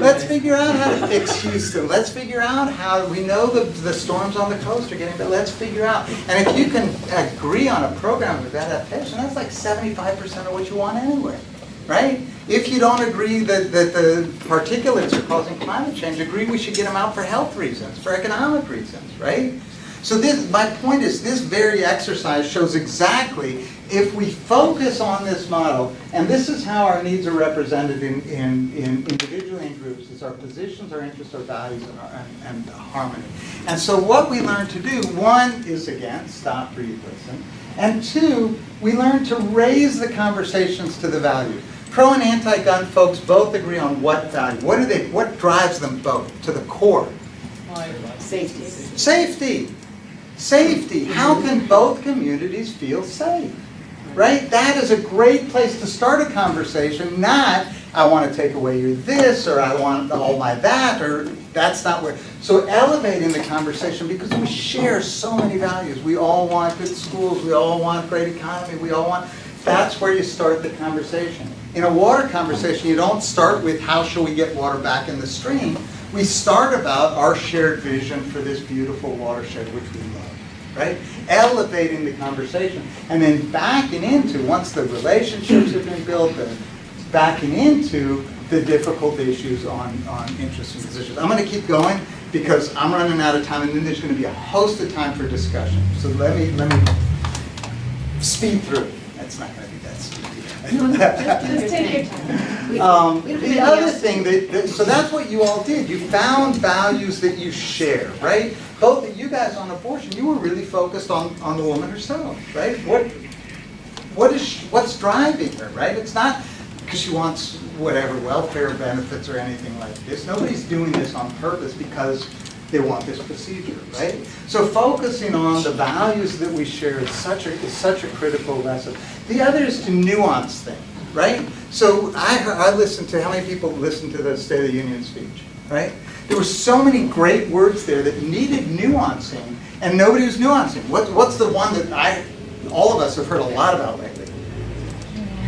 Let's figure out how to fix Houston. Let's figure out how, we know the storms on the coast are getting better. Let's figure out. And if you can agree on a program with adaptation, that's like 75% of what you want anyway, right? If you don't agree that the particulates are causing climate change, agree we should get them out for health reasons, for economic reasons, right? So my point is, this very exercise shows exactly, if we focus on this model, and this is how our needs are represented in individually in groups, is our positions, our interests, our values, and harmony. And so what we learn to do, one is, again, stop, breathe, listen. And two, we learn to raise the conversations to the value. Pro and anti-gun folks both agree on what value. What drives them both to the core? Safety. Safety. Safety. How can both communities feel safe? Right? That is a great place to start a conversation, not, I want to take away your this, or I want all my that, or that's not where. So elevating the conversation, because we share so many values. We all want good schools, we all want great economy, we all want, that's where you start the conversation. In a water conversation, you don't start with how shall we get water back in the stream. We start about our shared vision for this beautiful watershed which we love, right? Elevating the conversation, and then backing into, once the relationships have been built, backing into the difficult issues on interests and positions. I'm going to keep going because I'm running out of time, and then there's going to be a host of time for discussion. So let me speed through. That's not going to be that speedy. Just take your time. The other thing, so that's what you all did. You found values that you share, right? Both of you guys on abortion, you were really focused on the woman herself, right? What's driving her, right? It's not because she wants whatever welfare benefits or anything like this. Nobody's doing this on purpose because they want this procedure, right? So focusing on the values that we share is such a critical lesson. The other is to nuance things, right? So I listened to, how many people listened to the State of the Union speech, right? There were so many great words there that needed nuancing, and nobody was nuancing. What's the one that all of us have heard a lot about lately?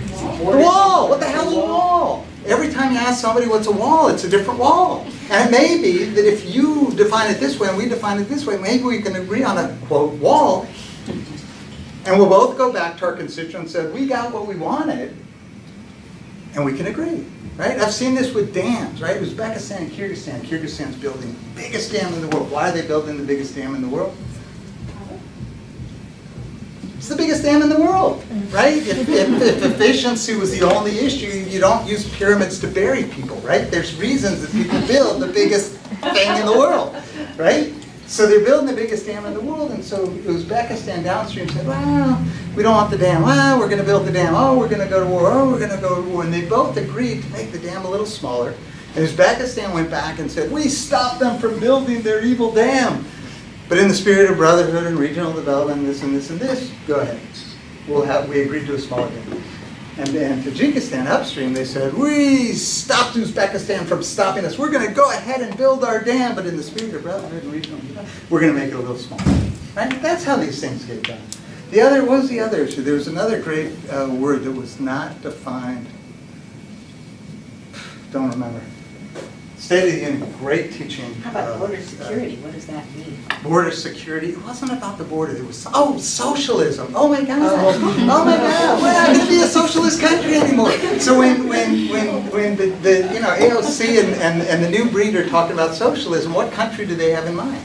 The wall. What the hell is a wall? Every time you ask somebody what's a wall, it's a different wall. And it may be that if you define it this way and we define it this way, maybe we can agree on a, quote, wall, and we'll both go back to our constituents and say, we got what we wanted, and we can agree, right? I've seen this with dams, right? Uzbekistan and Kyrgyzstan. Kyrgyzstan's building the biggest dam in the world. Why are they building the biggest dam in the world? It's the biggest dam in the world, right? If efficiency was the only issue, you don't use pyramids to bury people, right? There's reasons that people build the biggest thing in the world, right? So they're building the biggest dam in the world, and so Uzbekistan downstream said, well, we don't want the dam. Well, we're going to build the dam. Oh, we're going to go to war. Oh, we're going to go to war. And they both agreed to make the dam a little smaller. And Uzbekistan went back and said, we stopped them from building their evil dam. But in the spirit of brotherhood and regional development, this and this and this, go ahead. We agreed to a smaller dam. And Tajikistan upstream, they said, we stopped Uzbekistan from stopping us. We're going to go ahead and build our dam, but in the spirit of brotherhood and regional development, we're going to make it a little smaller. Right? That's how these things get done. What was the other issue? There was another great word that was not defined. Don't remember. State of the Union, great teaching. How about border security? What does that mean? Border security, it wasn't about the border, it was, socialism, oh my God. Oh my God, we're not gonna be a socialist country anymore. So when the AOC and the new breed are talking about socialism, what country do they have in mind?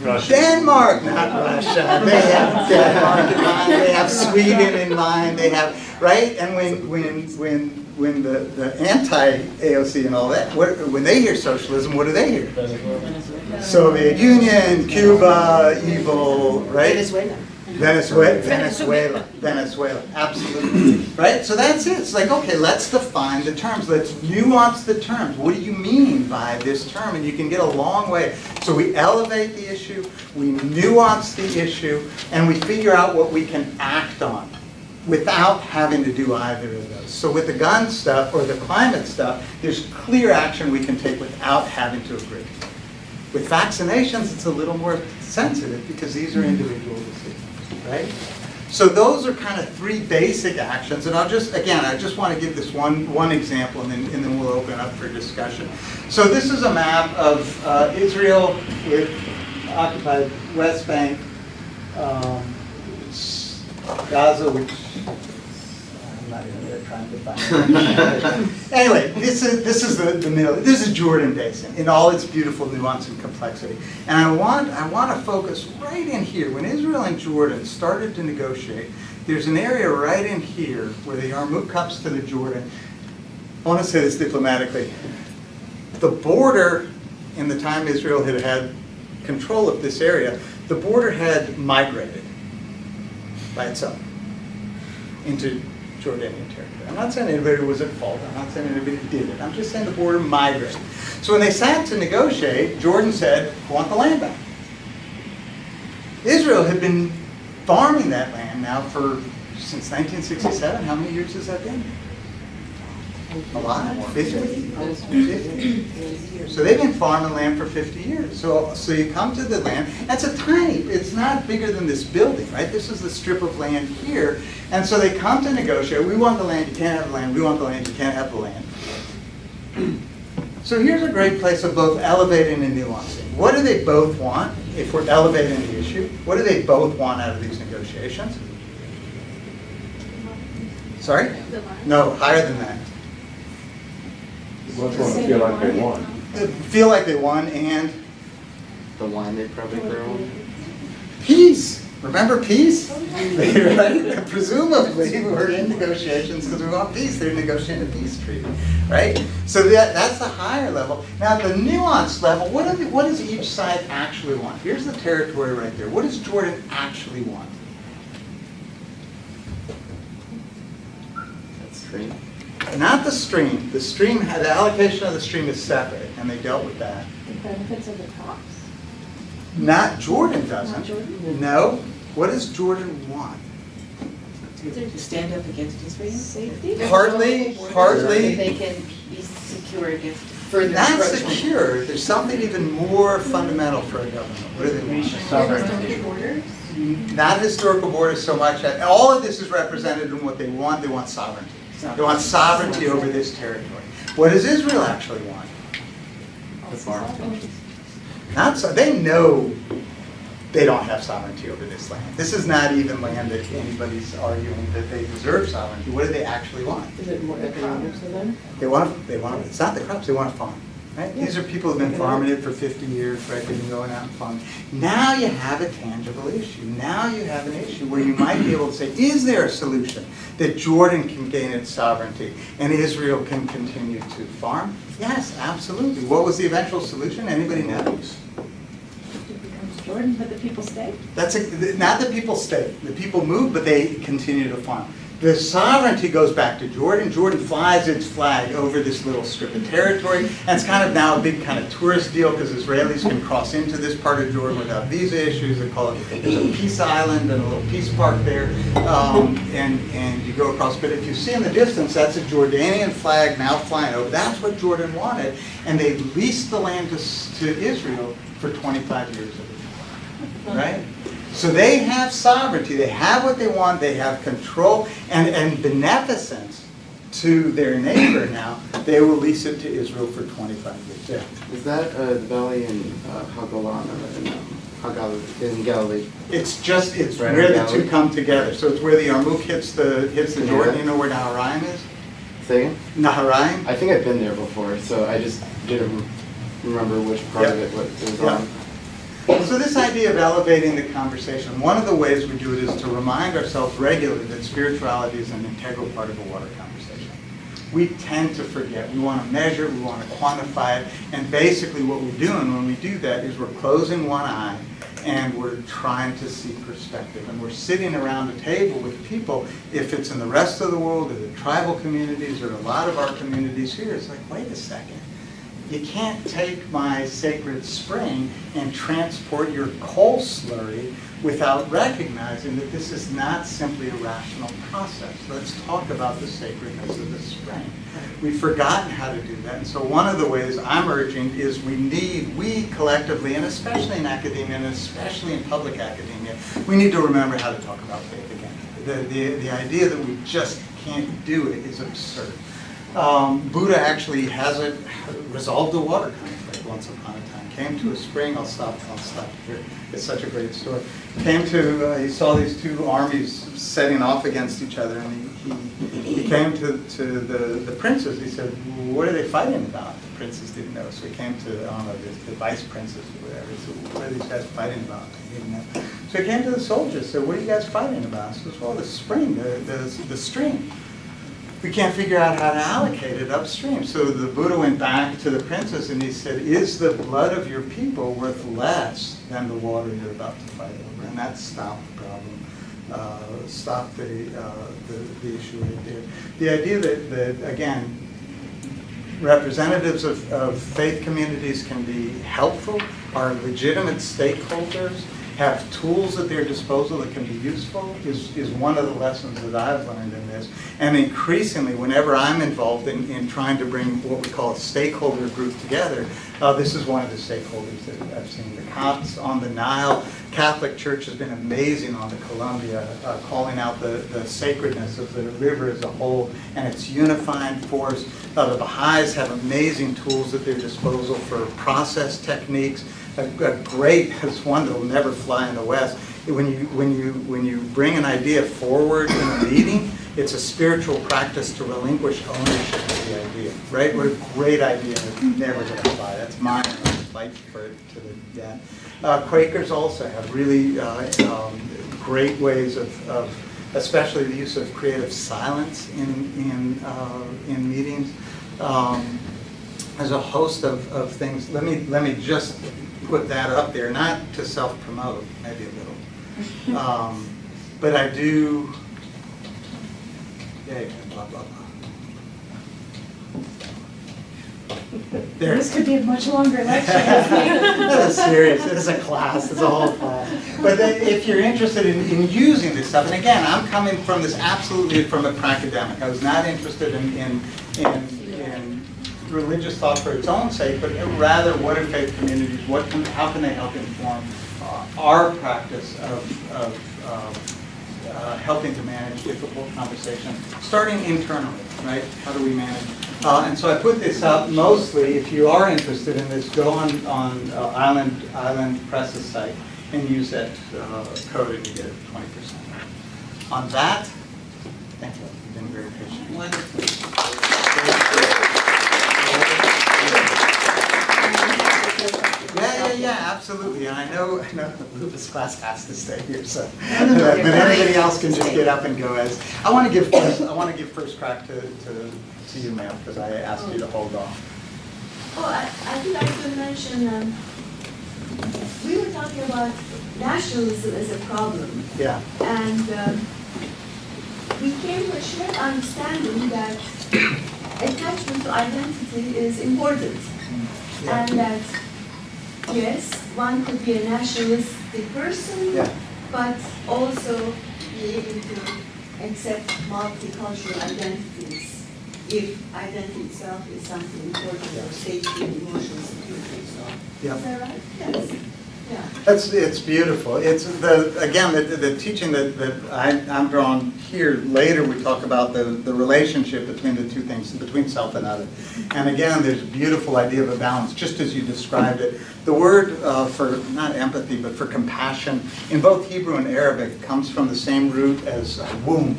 Russia. Denmark, not Russia. They have Denmark in mind, they have Sweden in mind, they have, right? And when the anti-AOC and all that, when they hear socialism, what do they hear? Soviet Union, Cuba, evil, right? Venezuela, absolutely. Right? So that's it. It's like, okay, let's define the terms. Let's nuance the terms. What do you mean by this term? And you can get a long way. So we elevate the issue, we nuance the issue, and we figure out what we can act on without having to do either of those. So with the gun stuff or the climate stuff, there's clear action we can take without having to agree. With vaccinations, it's a little more sensitive because these are individual decisions, right? So those are kind of three basic actions, and I just want to give this one example, and then we'll open up for discussion. So this is a map of Israel with occupied West Bank, Gaza, which I'm not even trying to find. Anyway, this is the middle. This is Jordan Basin in all its beautiful nuance and complexity. And I want to focus right in here. When Israel and Jordan started to negotiate, there's an area right in here where the Yarmouk comes to the Jordan. I want to say this diplomatically. The border, in the time Israel had control of this area, the border had migrated by itself into Jordanian territory. I'm not saying anybody was at fault. I'm not saying anybody did it. I'm just saying the border migrated. So when they sat to negotiate, Jordan said, "I want the land back." Israel had been farming that land now since 1967. How many years has that been? A lot. 50. So they've been farming land for 50 years. So you come to the land, it's not bigger than this building, right? This is the strip of land here. And so they come to negotiate. We want the land, you can't have the land. We want the land, you can't have the land. So here's a great place of both elevating and nuancing. What do they both want if we're elevating the issue? What do they both want out of these negotiations? Sorry? No, higher than that. Most want to feel like they won. Feel like they won, and The wine they probably throw. peace. Remember peace? Right? Presumably, we're in negotiations because we want peace. They're negotiating a peace treaty, right? So that's the higher level. Now, the nuanced level, what does each side actually want? Here's the territory right there. What does Jordan actually want? That stream. Not the stream. The allocation of the stream is separate, and they dealt with that. The benefits of the crops. Not Jordan doesn't. Not Jordan? No. What does Jordan want? To stand up against Israel? Safety? Partly. They can be secure against further Not encroachment. secure. There's something even more fundamental for a government. What do they want? Historical borders? Not historical borders so much. All of this is represented in what they want. They want sovereignty. They want sovereignty over this territory. What does Israel actually want? The farm. Not so. They know they don't have sovereignty over this land. This is not even land that anybody's arguing that they deserve sovereignty. What do they actually want? Is it more economic for them? They want. It's not the crops. They want to farm. Right? Yeah. These are people who've been farming it for 50 years, right? They've been going out and farming. Now you have a tangible issue. Now you have an issue where you might be able to say, is there a solution that Jordan can gain its sovereignty and Israel can continue to farm? Yes, absolutely. What was the eventual solution? Anybody knows? It becomes Jordan, but the people stay? Not the people stay. The people move, but they continue to farm. The sovereignty goes back to Jordan. Jordan flies its flag over this little strip of territory, and it's kind of now a big kind of tourist deal because Israelis can cross into this part of Jordan without visa issues. They call it, there's a peace island and a little peace park there, and you go across. But if you see in the distance, that's a Jordanian flag now flying over. That's what Jordan wanted, and they leased the land to Israel for 25 years of it, right? So they have sovereignty, they have what they want, they have control and beneficence to their neighbor now, they will lease it to Israel for 25 years. Yeah. Is that the valley in Hagolan in Galilee? It's Right where in the Galilee? two come together. So it's where the Yarmouk hits the Jordan. You know where Naharaim is? Say again? Naharaim? I think I've been there before, so I just didn't remember which part of it was on. So this idea of elevating the conversation, one of the ways we do it is to remind ourselves regularly that spirituality is an integral part of a water conversation. We tend to forget. We want to measure, we want to quantify it, and basically what we're doing when we do that is we're closing one eye and we're trying to see perspective. And we're sitting around a table with people, if it's in the rest of the world or the tribal communities or a lot of our communities here, it's like, wait a second. You can't take my sacred spring and transport your coal slurry without recognizing that this is not simply a rational process. Let's talk about the sacredness of the spring. We've forgotten how to do that. And so one of the ways I'm urging is we collectively, and especially in academia, and especially in public academia, we need to remember how to talk about faith again. The idea that we just can't do it is absurd. Buddha actually hasn't resolved a water conflict once upon a time. Came to a spring, I'll stop here. It's such a great story. He saw these two armies setting off against each other, and he came to the princes. He said, what are they fighting about? The princes didn't know, so he came to, I don't know, the vice princes or whatever. He said, what are these guys fighting about? They didn't know. So he came to the soldiers, said, what are you guys fighting about? He says, well, the spring, the stream. We can't figure out how to allocate it upstream. So the Buddha went back to the princes and he said, is the blood of your people worth less than the water you're about to fight over? And that stopped the problem, stopped the issue right there. The idea that again, representatives of faith communities can be helpful, are legitimate stakeholders, have tools at their disposal that can be useful is one of the lessons that I've learned in this. And increasingly, whenever I'm involved in trying to bring what we call a stakeholder group together, this is one of the stakeholders that I've seen. The Copts on the Nile, Catholic Church has been amazing on the Columbia, calling out the sacredness of the river as a whole and its unifying force. The Baha'is have amazing tools at their disposal for process techniques. A great, it's one that will never fly in the West. When you bring an idea forward in a meeting, it's a spiritual practice to relinquish ownership of the idea, right? What a great idea, and it's never going to fly. That's mine. I'm going to fight for it to the death. Quakers also have really great ways of, especially the use of creative silence in meetings. There's a host of things. Let me just put that up there, not to self-promote, maybe a little, but I do. Yeah, blah blah blah. This could be a much longer lecture. That is serious. It is a class. It's a whole class. But then if you're interested in using this stuff, and again, I'm coming from this absolutely from a pracademic. I was not interested in religious thought for its own sake, but rather what are faith communities? How can they help inform our practice of helping to manage difficult conversations, starting internally, right? How do we manage? And so I put this up mostly, if you are interested in this, go on Island Press's site and use that code and you get 20%. On that, thank you. You've been very patient. Wonderful. Yeah, absolutely. And I know Lupa's class has to stay here, so but anybody else can just get up and go. As I want to give first crack to you, ma'am, because I asked you to hold off. Oh, I would like to mention, we were talking about nationalism as a problem. Yeah. And we came to a shared understanding that attachment to identity is important. Yeah. And that, yes, one could be a nationalistic person, but also be able to accept multicultural identities if identity itself is something important for safety, emotional security, and so on. Yeah. Is that right? Yes. It's beautiful. It's the teaching that I'm drawn here. Later we talk about the relationship between the two things, between self and other. And again, there's a beautiful idea of a balance, just as you described it. The word for, not empathy, but for compassion, in both Hebrew and Arabic comes from the same root as womb.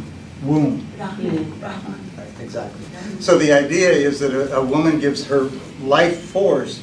Exactly. So the idea is that a woman gives her life force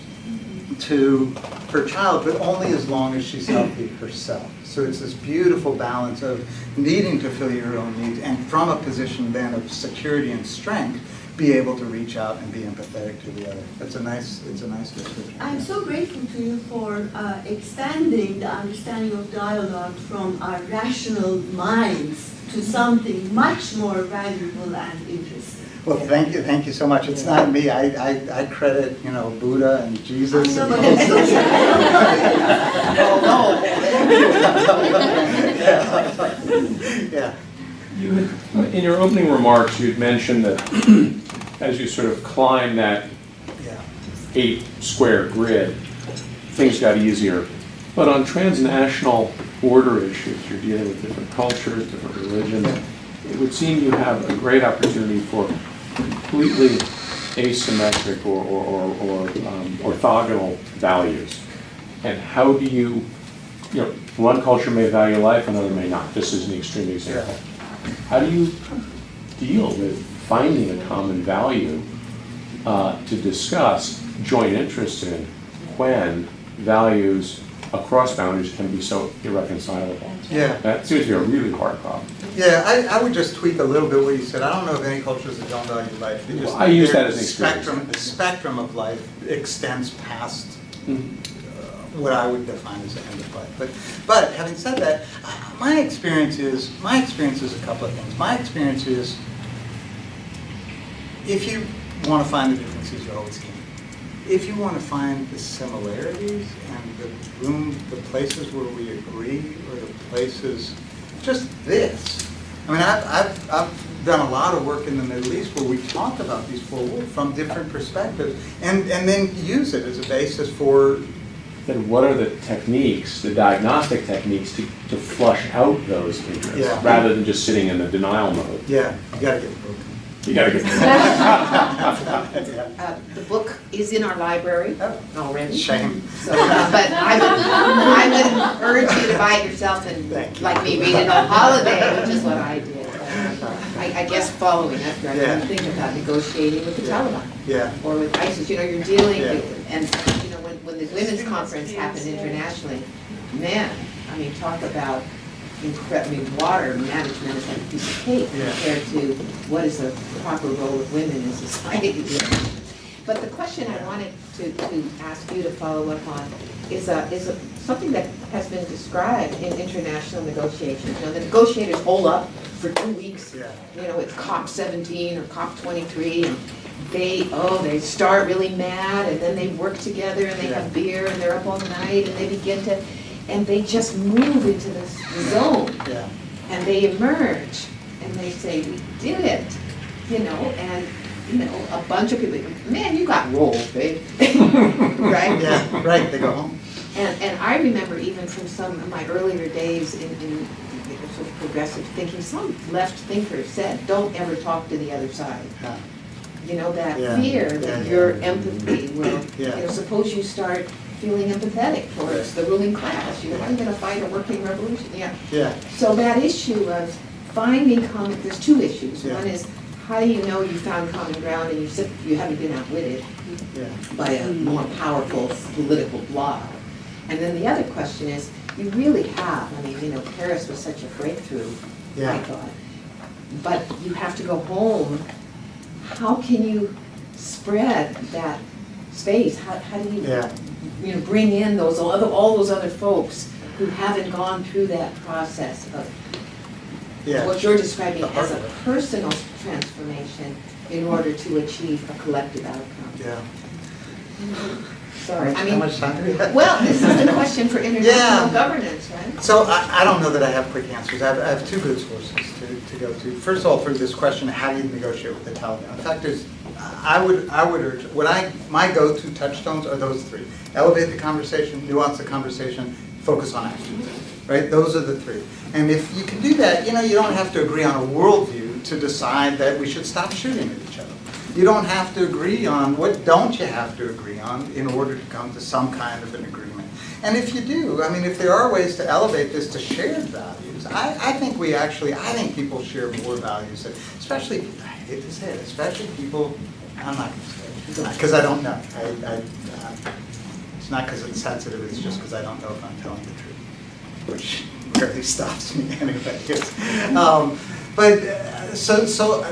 to her child, but only as long as she's healthy herself. So it's this beautiful balance of needing to fill your own needs, and from a position then of security and strength, be able to reach out and be empathetic to the other. It's a nice description. I'm so grateful to you for expanding the understanding of dialogue from our rational minds to something much more valuable and interesting. Well, thank you so much. It's not me. I credit, Buddha and Jesus. I know, Yeah. In your opening remarks, you'd mentioned that as you sort of climb that 8-square grid, things got easier. But on transnational border issues, you're dealing with different cultures, different religions. It would seem you have a great opportunity for completely asymmetric or orthogonal values. And how do you, one culture may value life, another may not. This is an extreme example. How do you deal with finding a common value to discuss joint interest in when values across boundaries can be so irreconcilable? Yeah. That seems to be a really hard problem. Yeah, I would just tweak a little bit what you said. I don't know of any cultures that don't value life. I use that as an experience. The spectrum of life extends past what I would define as the end of life. But having said that, my experience is a couple of things. My experience is, if you want to find the differences, you always can. If you want to find the similarities and the places where we agree, or the places, just this. I mean, I've done a lot of work in the Middle East where we talk about these four worlds from different perspectives, and then use it as a basis for. Then what are the techniques, the diagnostic techniques to flush out those interests, rather than just sitting in the denial mode? Yeah, you got to get the book. You got to get the book is in our library already. Shame. So, but I would urge you to buy it yourself and, like me, read it on holiday, which is what I did. I guess following after I didn't think about negotiating with the Taliban or with ISIS. You're dealing with, and when the women's conference happened internationally, man, I mean, talk about water management is like a piece of cake compared to what is the proper role of women in society. But the question I wanted to ask you to follow up on is something that has been described in international negotiations. The negotiators hold up for 2 weeks. It's COP17 or COP23, and they start really mad, and then they work together, and they have beer, and they're up all night, and they begin to. And they just move into this zone, and they emerge, and they say, "We did it," and a bunch of people, man, you got rolled, babe, right? Yeah, right. They go home. And I remember even from some of my earlier days in sort of progressive thinking, some left thinkers said, "Don't ever talk to the other side." That fear that your empathy will. Suppose you start feeling empathetic towards the ruling class. You're going to fight a working revolution. So that issue of finding common, there's two issues. One is, how do you know you found common ground and you haven't been outwitted by a more powerful political bloc? And then the other question is, you really have. I mean, Paris was such a breakthrough, I thought. But you have to go home. How can you spread that space? How do you bring in all those other folks who haven't gone through that process of what you're describing as a personal transformation in order to achieve a collective outcome? Sorry. How much time do we have? Well, this is the question for international governance, right? So I don't know that I have quick answers. I have two good sources to go to. First of all, for this question, how do you negotiate with the Taliban? In fact, I would urge, my go-to touchstones are those three. Elevate the conversation, nuance the conversation, focus on action, right? Those are the three. And if you can do that, you don't have to agree on a worldview to decide that we should stop shooting at each other. You don't have to agree on, what don't you have to agree on in order to come to some kind of an agreement. And if you do, I mean, if there are ways to elevate this to shared values, I think people share more values, especially, I hate to say it, especially people, I'm not going to say it, because I don't know. It's not because it's sensitive, it's just because I don't know if I'm telling the truth, which rarely stops me anyway. So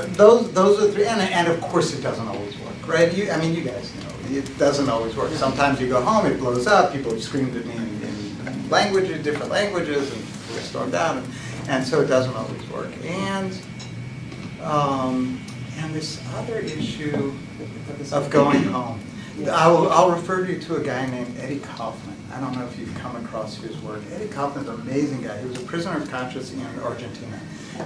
those are three, and of course it doesn't always work, right? You guys know, it doesn't always work. Sometimes you go home, it blows up, people have screamed at me in languages, different languages, and we're stormed out, and so it doesn't always work. And this other issue of going home, I'll refer you to a guy named Eddie Kaufman. I don't know if you've come across his work. Eddie Kaufman's an amazing guy. He was a prisoner of conscience in Argentina.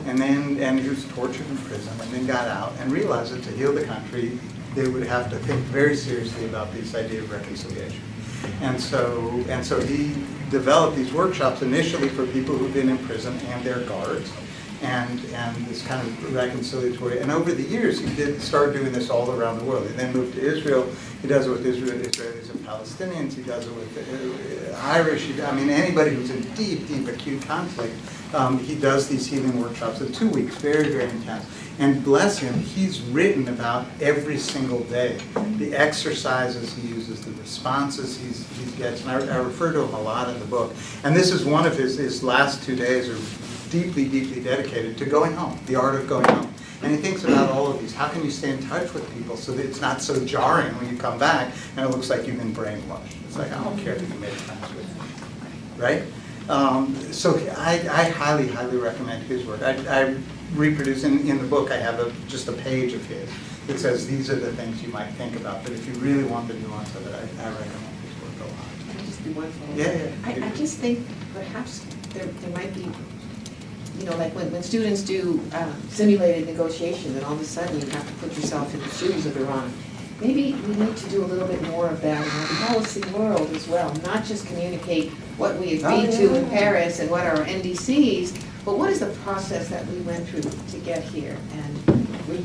And he was tortured in prison and then got out and realized that to heal the country, they would have to think very seriously about this idea of reconciliation. And so he developed these workshops initially for people who've been in prison and their guards. And this kind of reconciliatory, and over the years he started doing this all around the world. He then moved to Israel. He does it with Israelis and Palestinians. He does it with Irish. Anybody who's in deep, deep acute conflict. He does these healing workshops in 2 weeks, very, very intense. And bless him, he's written about every single day the exercises he uses, the responses he gets. And I refer to him a lot in the book. And this is one of his last 2 days are deeply, deeply dedicated to going home, the art of going home. And he thinks about all of these. How can you stay in touch with people so that it's not so jarring when you come back and it looks like you've been brainwashed? It's like, I don't care that you made friends with me, right? So I highly, highly recommend his work. I reproduce in the book, I have just a page of his that says these are the things you might think about. But if you really want the nuance of it, I recommend his work a lot. Can I just do one follow-up? Yeah. I just think perhaps there might be, like when students do simulated negotiations and all of a sudden you have to put yourself in the shoes of Iran. Maybe we need to do a little bit more of that in the policy world as well, not just communicate what we agreed to in Paris and what are our NDCs, but what is the process that we went through to get here? And we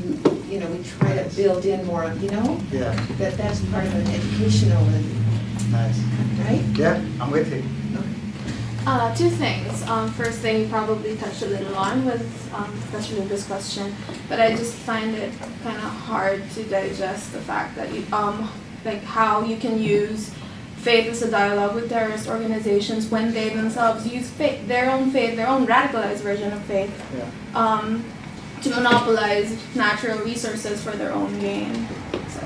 try to build in more, that's part of an educational and, nice. Right? Yeah, I'm with you. Two things. First thing you probably touched a little on was, especially this question, but I just find it kind of hard to digest the fact that like how you can use faith as a dialogue with terrorist organizations when they themselves use faith, their own radicalized version of faith, to monopolize natural resources for their own gain. So,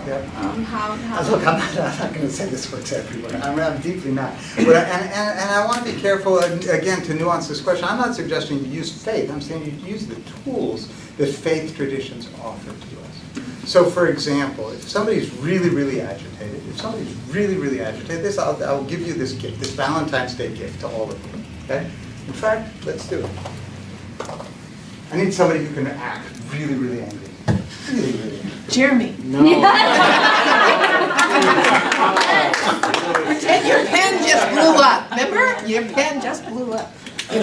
how Look, I'm not going to say this works everywhere. I'm deeply not. But I want to be careful, again, to nuance this question. I'm not suggesting you use faith. I'm saying you use the tools that faith traditions offer to us. So, for example, if somebody's really, really agitated, this I'll give you this gift, this Valentine's Day gift to all of you. Okay? In fact, let's do it. I need somebody who can act really, really angry. Really, really angry. Jeremy. No. Pretend your pen just blew up. Remember? Your pen just blew up. You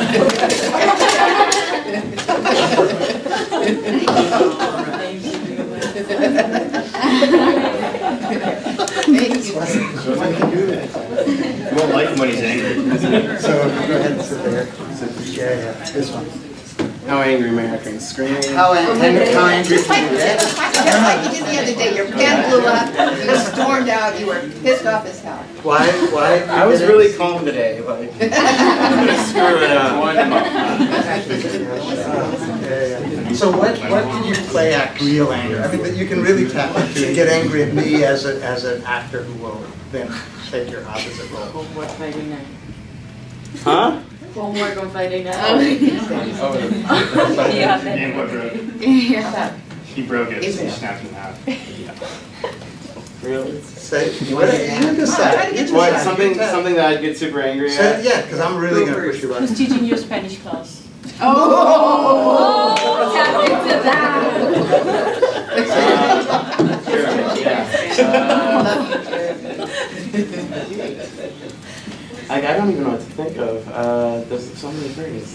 won't like him when he's angry. So go ahead and sit there. Yeah, this one. How angry may I can scream? How angry Just like you did the other day, your pen blew up, you stormed out, you were pissed off as hell. Why? I was really calm today. Like, I'm gonna screw it up. So what can you play at real anger? I mean, that you can really tap into and get angry at me as an actor who will then take your opposite role. Homework Friday night. Huh? Homework on Friday night. And what broke it? Yeah. He broke it, so he snapped it in half. Really? Say, what you decide. What, something that I'd get super angry at? Yeah, because I'm really going to push you Who's right. teaching you Spanish class? tap into that. I don't even know what to think of. There's so many things.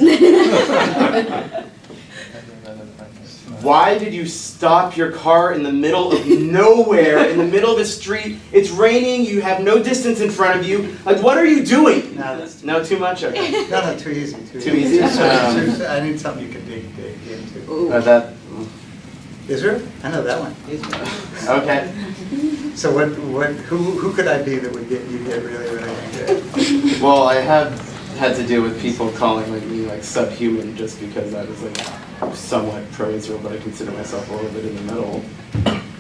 Why did you stop your car in the middle of nowhere, in the middle of the street? It's raining, you have no distance in front of you. Like, what are you doing? No, too much? Okay. No, too easy. Too easy? I need something you can dig into. Is there? I know that one. Okay. So who could I be that would get really, really angry? Well, I have had to deal with people calling me like subhuman just because I was like somewhat pro-Israel, but I consider myself a little bit in the middle.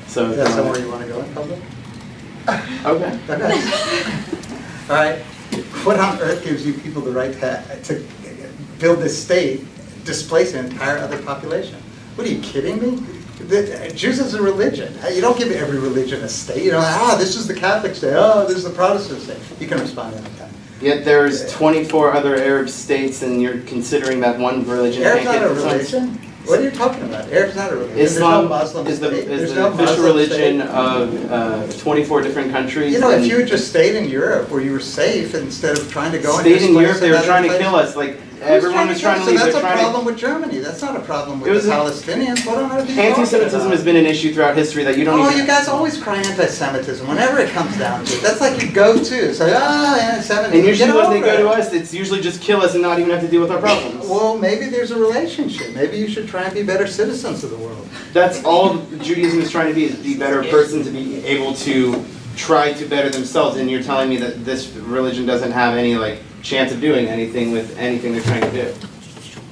So Is that somewhere you want to go in public? Okay. All right. What on earth gives you people the right to build this state, displace an entire other population? What are you kidding me? Jews is a religion. You don't give every religion a state. You know, this is the Catholic state. Oh, this is the Protestant state. You can respond anytime. Yet there's 24 other Arab states, and you're considering that one religion Arab's can't not get a religion. What are you talking about? Arab's not a religion. Islam There's no Muslim is the state. There's official no Muslim religion state. of 24 different countries. You know, if you had just stayed in Europe where you were safe instead of trying to go and stayed in displace Europe, they were another trying to place. kill us. Like everyone was trying to leave. So that's They're a trying problem with Germany. That's not a problem with It was the a- Palestinians. What on earth are you talking Anti-Semitism about? has been an issue throughout history that you don't Oh, even. you guys always cry anti-Semitism whenever it comes down to it. That's like your go-to. So, anti-Semitism. And usually Get when they over go it. to us, it's usually just kill us and not even have to deal with our problems. Well, maybe there's a relationship. Maybe you should try and be better citizens of the world. That's all Judaism is trying to be a better person, to be able to try to better themselves. And you're telling me that this religion doesn't have any like chance of doing anything with anything they're trying to do.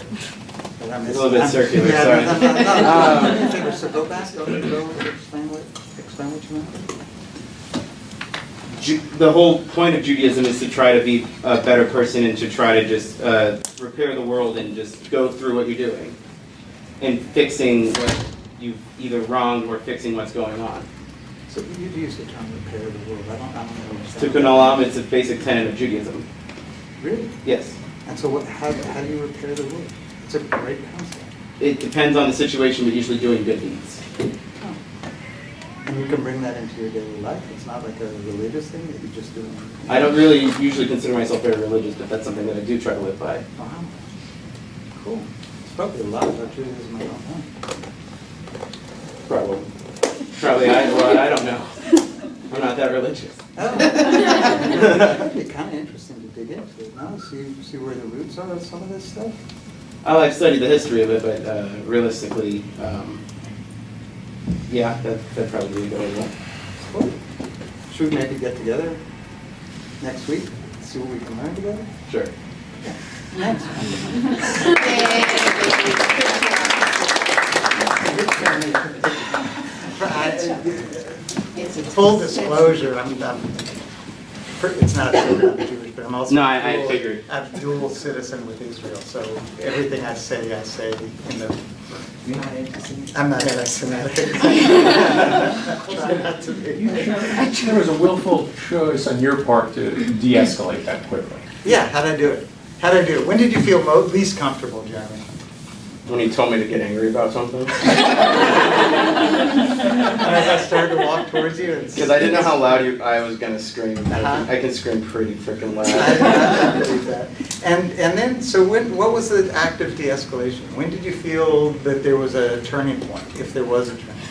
It's a little bit circular, sorry. No. So go back, go explain what you meant. The whole point of Judaism is to try to be a better person and to try to just repair the world and just go through what you're doing and fixing what you've either wronged or fixing what's going on. So you use the term repair the world. I don't know. Tikkun olam, it's a basic tenet of Judaism. Really? Yes. And so how do you repair the world? It's a great concept. It depends on the situation, but usually doing good deeds. And you can bring that into your daily life. It's not like a religious thing that you just do. I don't really usually consider myself very religious, but that's something that I do try to live by. Wow. Cool. It's probably a lot about Judaism I don't know. Probably. I don't know. I'm not that religious. Oh. That'd be kind of interesting to dig into it. No? See where the roots are of some of this stuff? I've studied the history of it, but realistically, yeah, that'd probably be a good idea. Cool. Should we maybe get together next week? See what we can learn together? Sure. Thanks. Full disclosure, it's not a secret, I'm Jewish, but I'm also No, I figured. I'm a dual citizen with Israel, so everything I say in the. You're not anti-Semitic? I'm not anti-Semitic. Try not to be. There was a willful choice on your part to de-escalate that quickly. Yeah, how'd I do it? When did you feel least comfortable, Jeremy? When he told me to get angry about something. I started to walk towards you. Because I didn't know how loud I was going to scream. I can scream pretty freaking loud. I believe that. And then, so what was the act of de-escalation? When did you feel that there was a turning point, if there was a turning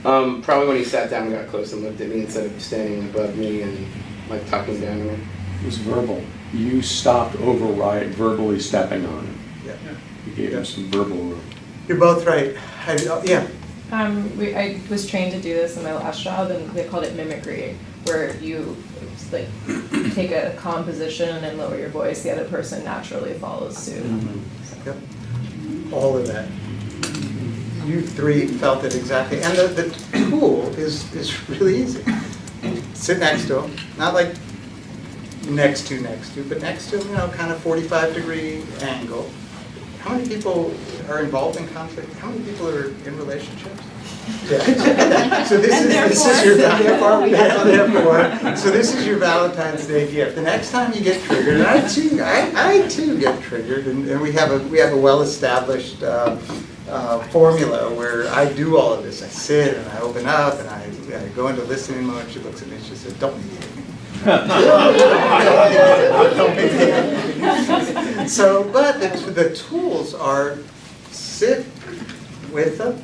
point? Probably when he sat down and got close and looked at me instead of standing above me and like talking down to me. It was verbal. You stopped verbally stepping on him. Yeah. You gave him some verbal room. You're both right. Yeah. I was trained to do this in my last job, and they called it mimicry, where you like take a calm position and lower your voice. The other person naturally follows suit. Mm-hmm. Yep. All of that. You three felt it exactly. And the tool is really easy. Sit next to him, not like next to, but next to him, kind of 45-degree angle. How many people are involved in conflict? How many people are in relationships? Yeah. So this is your So this is your Valentine's Day gift. The next time you get triggered, and I too get triggered, and we have a well-established formula where I do all of this. I sit and I open up and I I go into listening mode, she looks at me, she said, don't mediate. Don't mediate. So, but the tools are sit with them,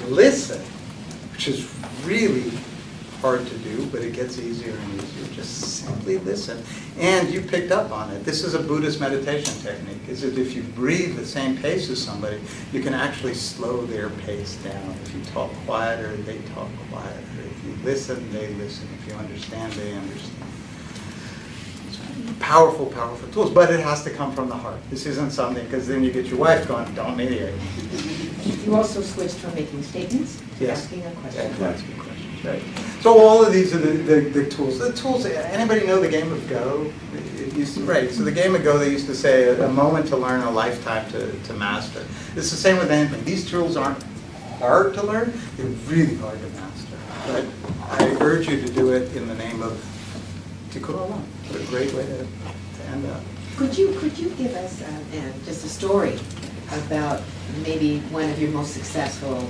listen, which is really hard to do, but it gets easier and easier. Just simply listen. And you picked up on it. This is a Buddhist meditation technique. Is that if you breathe the same pace as somebody, you can actually slow their pace down. If you talk quieter, they talk quieter. If you listen, they listen. If you understand, they understand. Powerful, powerful tools, but it has to come from the heart. This isn't something, because then you get your wife going, don't mediate. You also switched from making statements to Yes. asking a question. Yeah, asking questions, right. So all of these are the tools. The tools, anybody know the game of Go? It used to, right, so the game of Go, they used to say a moment to learn, a lifetime to master. It's the same with anything. These tools aren't hard to learn, they're really hard to master. But I urge you to do it in the name of Tikkun Olam. What a great way to end up. Could you give us just a story about maybe one of your most successful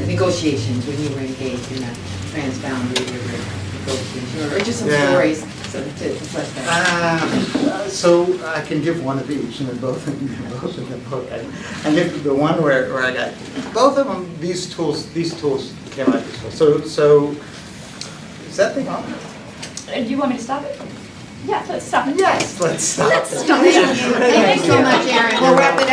negotiations when you were engaged in a transboundary negotiation, or just some stories so to flesh that out? So I can give one of each, and they're both in the book. I give the one where I got both of them. These tools came out this way. So is that thing on? Do you want me to stop it? Yeah, let's stop it. Yes, let's stop it. Thank you so much, Aaron. We'll wrap it